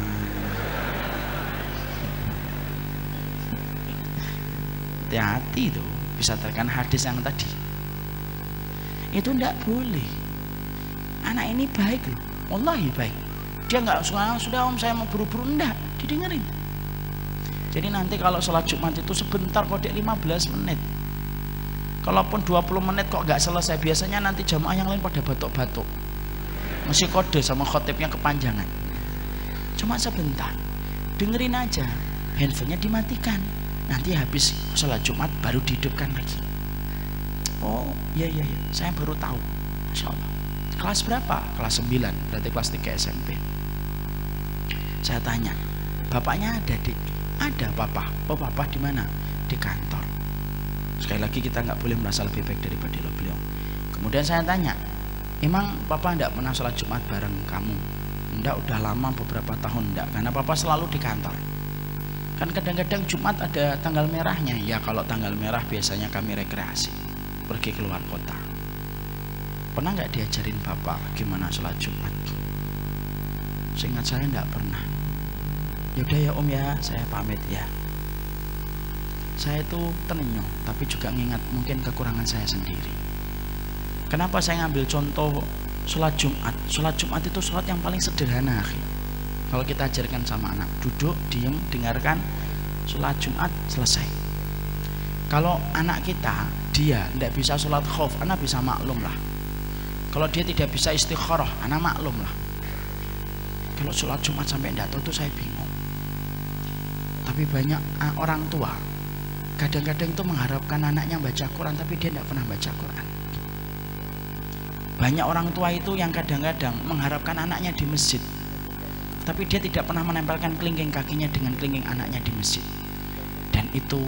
hati-hati tuh, bisa terkena hadis yang tadi. Itu tidak boleh. Anak ini baik loh, wallahi baik. Dia nggak sudah Om saya mau buru-buru, enggak, didengerin. Jadi nanti kalau sholat Jumat itu sebentar kok 15 menit. Kalaupun 20 menit kok nggak selesai, biasanya nanti jamaah yang lain pada batuk-batuk. Masih kode sama khotibnya kepanjangan. Cuma sebentar, dengerin aja. Handphonenya dimatikan. Nanti habis sholat Jumat baru dihidupkan lagi. Oh iya, saya baru tahu. Masya Allah. Kelas berapa? Kelas 9, berarti kelas 3 SMP. Saya tanya, bapaknya ada Dik? Ada papa. Oh papa di mana? Di kantor. Sekali lagi kita nggak boleh merasa lebih baik daripada beliau. Kemudian saya tanya, emang papa enggak pernah sholat Jumat bareng kamu? Enggak, udah lama beberapa tahun enggak, karena papa selalu di kantor. Kan kadang-kadang Jumat ada tanggal merahnya. Ya kalau tanggal merah biasanya kami rekreasi, pergi keluar kota. Pernah nggak diajarin bapak gimana sholat Jumat? Seingat saya nggak pernah. Yaudah ya Om ya, saya pamit ya. Saya itu terenyuh, tapi juga ngingat mungkin kekurangan saya sendiri. Kenapa saya ngambil contoh sholat Jumat? Sholat Jumat itu sholat yang paling sederhana. Kalau kita ajarkan sama anak, duduk, diem, dengarkan, sholat Jumat, selesai. Kalau anak kita, dia tidak bisa sholat khauf, anak bisa maklum lah. Kalau dia tidak bisa istikharah, anak maklum lah. Kalau sholat Jumat sampai tidak tahu itu saya bingung. Tapi banyak orang tua kadang-kadang itu mengharapkan anaknya baca Quran, tapi dia tidak pernah baca Quran. Banyak orang tua itu yang kadang-kadang mengharapkan anaknya di masjid, tapi dia tidak pernah menempelkan kelingking kakinya dengan kelingking anaknya di masjid. Dan itu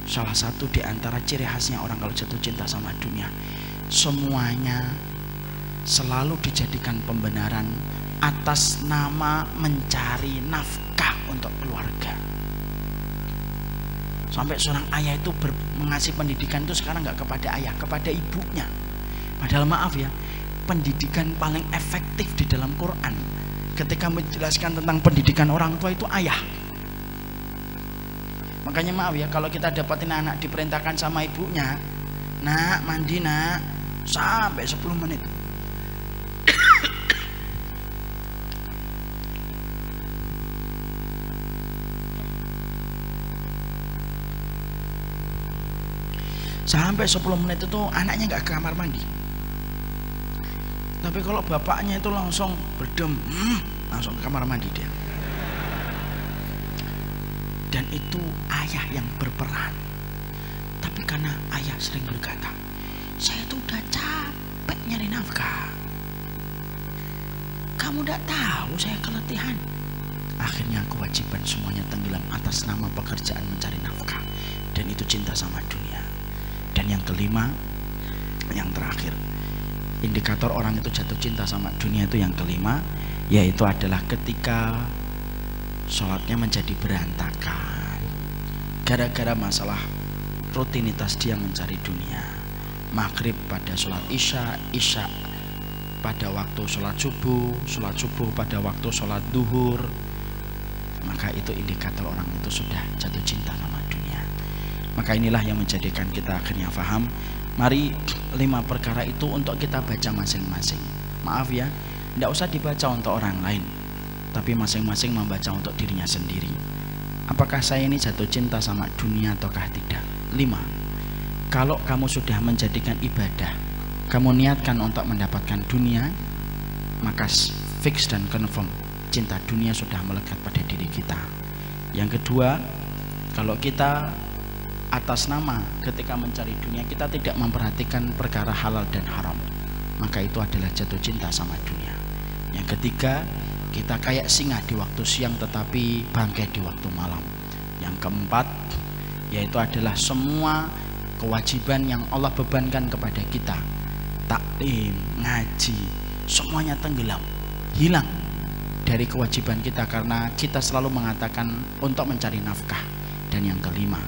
salah satu di antara ciri khasnya orang kalau jatuh cinta sama dunia. Semuanya selalu dijadikan pembenaran atas nama mencari nafkah untuk keluarga. Sampai seorang ayah itu mengasih pendidikan itu sekarang nggak kepada ayah, kepada ibunya. Padahal maaf ya, pendidikan paling efektif di dalam Quran ketika menjelaskan tentang pendidikan orang tua itu ayah. Makanya maaf ya, kalau kita dapatin anak diperintahkan sama ibunya, nak mandi nak, sampai 10 menit. Sampai 10 menit itu anaknya nggak ke kamar mandi. Tapi kalau bapaknya itu langsung berdem, langsung ke kamar mandi dia. Dan itu ayah yang berperan. Tapi karena ayah sering berkata, saya tuh udah capek nyari nafkah, kamu udah tahu saya keletihan. Akhirnya kewajiban semuanya tenggelam atas nama pekerjaan mencari nafkah. Dan itu cinta sama dunia. Dan yang kelima, yang terakhir, indikator orang itu jatuh cinta sama dunia itu yang kelima, yaitu adalah ketika sholatnya menjadi berantakan gara-gara masalah rutinitas dia mencari dunia. Maghrib pada sholat isya, isya pada waktu sholat subuh pada waktu sholat duhur, maka itu indikator orang itu sudah jatuh cinta sama dunia. Maka inilah yang menjadikan kita akhirnya paham, mari 5 perkara itu untuk kita baca masing-masing. Maaf ya, tidak usah dibaca untuk orang lain, tapi masing-masing membaca untuk dirinya sendiri. Apakah saya ini jatuh cinta sama dunia ataukah tidak? 5. Kalau kamu sudah menjadikan ibadah, kamu niatkan untuk mendapatkan dunia, maka fix dan confirm cinta dunia sudah melekat pada diri kita. Yang kedua, kalau kita atas nama ketika mencari dunia kita tidak memperhatikan perkara halal dan haram, maka itu adalah jatuh cinta sama dunia. Yang ketiga, kita kayak singa di waktu siang tetapi bangkai di waktu malam. Yang keempat, yaitu adalah semua kewajiban yang Allah bebankan kepada kita, taklim, ngaji, semuanya tenggelam, hilang dari kewajiban kita karena kita selalu mengatakan untuk mencari nafkah. Dan yang kelima,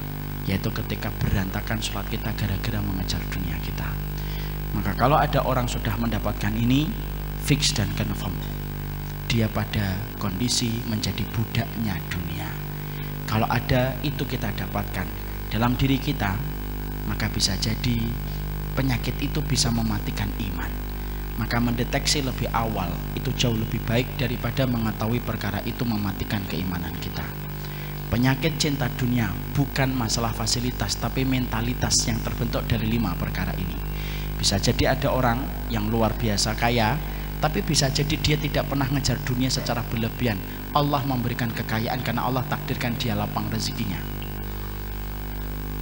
yaitu ketika berantakan sholat kita gara-gara mengejar dunia kita. Maka kalau ada orang sudah mendapatkan ini, fix dan confirm, dia pada kondisi menjadi budaknya dunia. Kalau ada itu kita dapatkan dalam diri kita, maka bisa jadi penyakit itu bisa mematikan iman. Maka mendeteksi lebih awal itu jauh lebih baik daripada mengetahui perkara itu mematikan keimanan kita. Penyakit cinta dunia bukan masalah fasilitas, tapi mentalitas yang terbentuk dari 5 perkara ini. Bisa jadi ada orang yang luar biasa kaya, tapi bisa jadi dia tidak pernah ngejar dunia secara berlebihan. Allah memberikan kekayaan karena Allah takdirkan dia lapang rezekinya.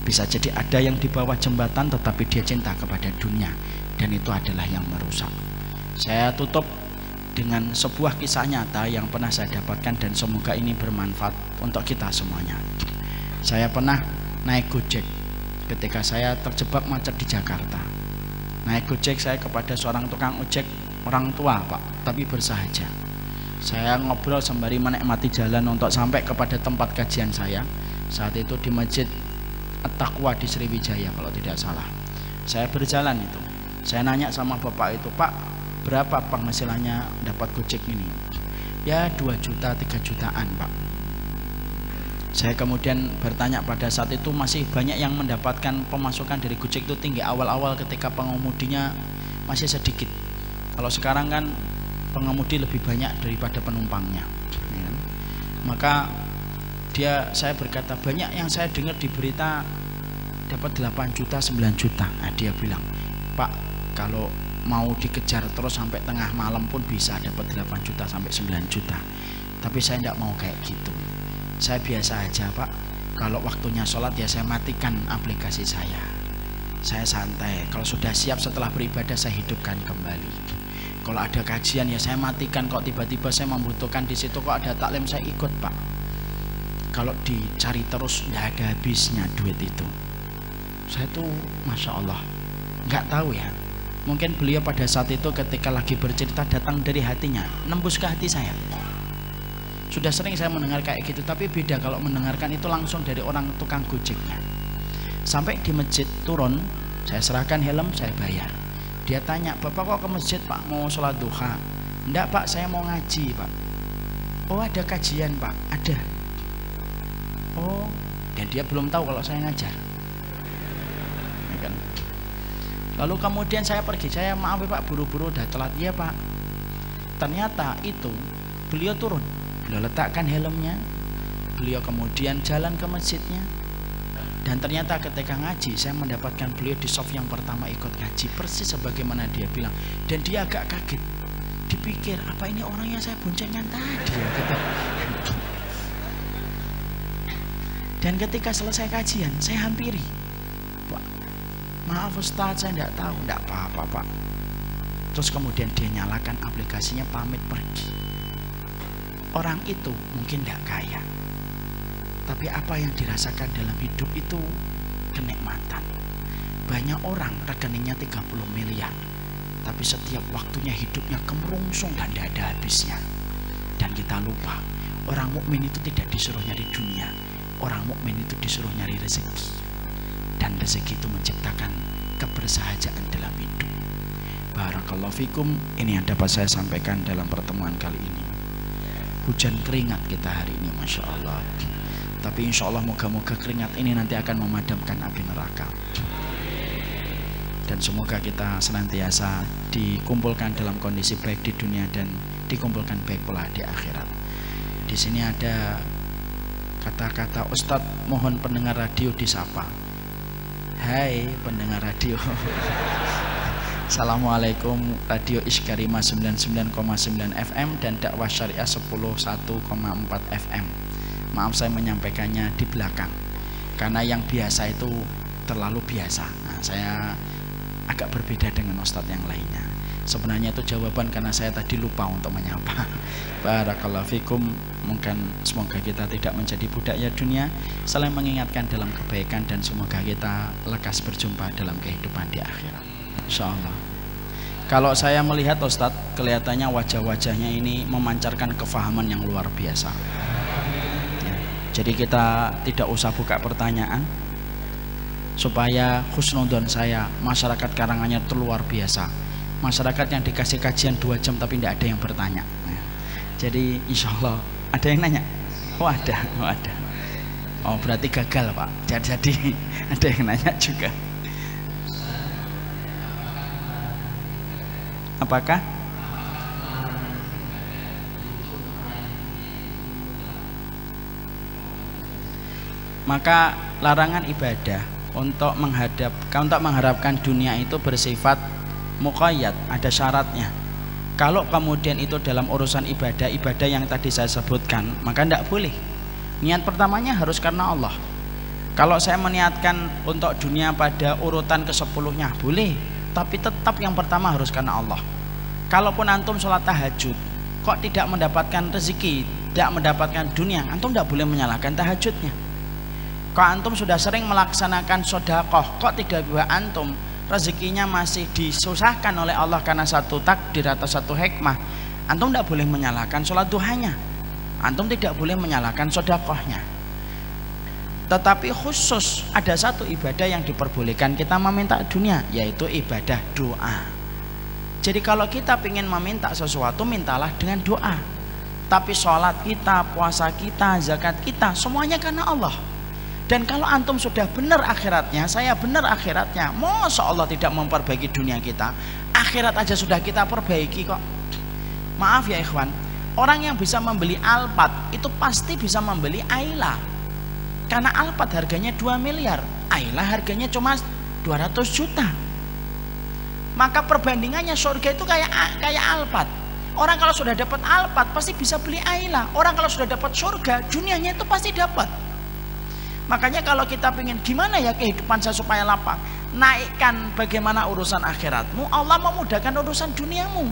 Bisa jadi ada yang di bawah jembatan tetapi dia cinta kepada dunia, dan itu adalah yang merusak. Saya tutup dengan sebuah kisah nyata yang pernah saya dapatkan dan semoga ini bermanfaat untuk kita semuanya. Saya pernah naik Gojek ketika saya terjebak macet di Jakarta. Naik Gojek saya kepada seorang tukang ojek, orang tua Pak, tapi bersahaja. Saya ngobrol sembari menikmati jalan untuk sampai kepada tempat kajian saya. Saat itu di Masjid At-Taqwa di Sriwijaya kalau tidak salah. Saya berjalan itu, saya nanya sama bapak itu, Pak, berapa penghasilannya dapat Gojek ini? Ya 2 juta 3 jutaan Pak. Saya kemudian bertanya, pada saat itu masih banyak yang mendapatkan pemasukan dari Gojek itu tinggi awal-awal ketika pengemudinya masih sedikit. Kalau sekarang kan pengemudi lebih banyak daripada penumpangnya ya kan? Maka saya berkata, banyak yang saya dengar di berita dapat 8 juta 9 juta. Nah, dia bilang, Pak, kalau mau dikejar terus sampai tengah malam pun bisa dapat 8 juta sampai 9 juta. Tapi saya tidak mau kayak gitu. Saya biasa aja Pak, kalau waktunya sholat ya saya matikan aplikasi saya santai. Kalau sudah siap setelah beribadah saya hidupkan kembali. Kalau ada kajian ya saya matikan. Kok tiba-tiba saya membutuhkan di situ, kok ada taklim saya ikut Pak. Kalau dicari terus nggak ada habisnya duit itu. Saya tuh Masya Allah nggak tahu ya, mungkin beliau pada saat itu ketika lagi bercerita datang dari hatinya, nembus ke hati saya. Sudah sering saya mendengar kayak gitu, tapi beda kalau mendengarkan itu langsung dari orang tukang gojeknya. Sampai di masjid turun, saya serahkan helm, saya bayar. Dia tanya, "Bapak kok ke masjid Pak, mau sholat duha?" "Enggak Pak, saya mau ngaji Pak." "Oh ada kajian Pak?" "Ada." "Oh," dan dia belum tahu kalau saya ngajar, ya kan? Lalu kemudian saya pergi, "Saya maaf ya Pak, buru-buru udah telat." "Iya Pak." Ternyata itu beliau turun, beliau letakkan helmnya, beliau kemudian jalan ke masjidnya. Dan ternyata ketika ngaji, saya mendapatkan beliau di saf yang pertama ikut ngaji, persis sebagaimana dia bilang. Dan dia agak kaget, dipikir apa ini orang yang saya boncengkan tadi ya, gitu. Dan ketika selesai kajian, saya hampiri, "Pak, maaf Ustaz, saya tidak tahu." "Tidak apa-apa Pak." Terus kemudian dia nyalakan aplikasinya, pamit pergi. Orang itu mungkin tidak kaya, tapi apa yang dirasakan dalam hidup itu kenikmatan. Banyak orang rekeningnya 30 miliar, tapi setiap waktunya hidupnya kemerungsung dan tidak ada habisnya. Dan kita lupa, orang mukmin itu tidak disuruh nyari dunia, orang mukmin itu disuruh nyari rezeki. Dan rezeki itu menciptakan kebersahajaan dalam hidup. Barakallahu fikum, ini yang dapat saya sampaikan dalam pertemuan kali ini. Hujan keringat kita hari ini, Masya Allah. Tapi insya Allah moga-moga keringat ini nanti akan memadamkan api neraka. Dan semoga kita senantiasa dikumpulkan dalam kondisi baik di dunia dan dikumpulkan baik pula di akhirat. Di sini ada kata-kata, "Ustadz, mohon pendengar radio disapa." Hai pendengar radio. Assalamualaikum, Radio Iskarima 99,9 FM dan Dakwah Syariah 101,4 FM. Maaf saya menyampaikannya di belakang, karena yang biasa itu terlalu biasa. Nah, saya agak berbeda dengan Ustadz yang lainnya. Sebenarnya itu jawaban karena saya tadi lupa untuk menyapa. Barakallahu fikum. Mungkin semoga kita tidak menjadi budaknya dunia, selain mengingatkan dalam kebaikan, dan semoga kita lekas berjumpa dalam kehidupan di akhirat, insyaallah. Kalau saya melihat Ustadz, kelihatannya wajah-wajahnya ini memancarkan kefahaman yang luar biasa. Jadi kita tidak usah buka pertanyaan, supaya husnudon saya, masyarakat Karanganyar itu luar biasa. Masyarakat yang dikasih kajian 2 jam tapi tidak ada yang bertanya. Jadi insya Allah ada yang nanya. Oh ada, oh ada. Oh berarti gagal Pak. Jadi ada yang nanya juga. Apakah? Maka larangan ibadah untuk mengharapkan dunia itu bersifat muqayyad, ada syaratnya. Kalau kemudian itu dalam urusan ibadah yang tadi saya sebutkan, maka tidak boleh. Niat pertamanya harus karena Allah. Kalau saya meniatkan untuk dunia pada urutan ke-10-nya boleh, tapi tetap yang pertama harus karena Allah. Kalaupun antum sholat tahajud kok tidak mendapatkan rezeki, tidak mendapatkan dunia, antum tidak boleh menyalahkan tahajudnya. Kalau antum sudah sering melaksanakan sedekah, kok tiba-tiba antum rezekinya masih disusahkan oleh Allah karena satu takdir atau satu hikmah, antum tidak boleh menyalahkan sholat duhanya, antum tidak boleh menyalahkan sedekahnya. Tetapi khusus ada satu ibadah yang diperbolehkan kita meminta dunia, yaitu ibadah doa. Jadi kalau kita ingin meminta sesuatu, mintalah dengan doa. Tapi sholat kita, puasa kita, zakat kita, semuanya karena Allah. Dan kalau antum sudah benar akhiratnya, saya benar akhiratnya, masa Allah tidak memperbaiki dunia kita? Akhirat aja sudah kita perbaiki kok. Maaf ya ikhwan, orang yang bisa membeli Alphard itu pasti bisa membeli Ayla. Karena Alphard harganya 2 miliar, Ayla harganya cuma 200 juta. Maka perbandingannya surga itu kayak Alphard. Orang kalau sudah dapat Alphard pasti bisa beli Ayla. Orang kalau sudah dapat surga, dunianya itu pasti dapat. Makanya kalau kita ingin gimana ya kehidupan saya supaya lapang, naikkan bagaimana urusan akhiratmu, Allah memudahkan urusan duniamu.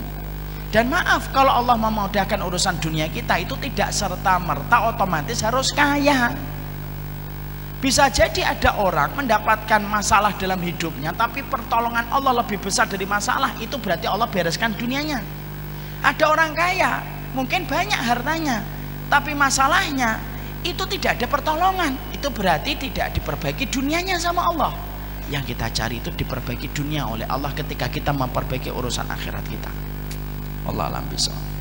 Dan maaf, kalau Allah memudahkan urusan dunia kita itu tidak serta-merta otomatis harus kaya. Bisa jadi ada orang mendapatkan masalah dalam hidupnya, tapi pertolongan Allah lebih besar dari masalah, itu berarti Allah bereskan dunianya. Ada orang kaya, mungkin banyak hartanya, tapi masalahnya itu tidak ada pertolongan, itu berarti tidak diperbaiki dunianya sama Allah. yang kita cari itu diperbaiki dunia oleh Allah ketika kita memperbaiki urusan akhirat kita. Wallahu a'lam bishawab.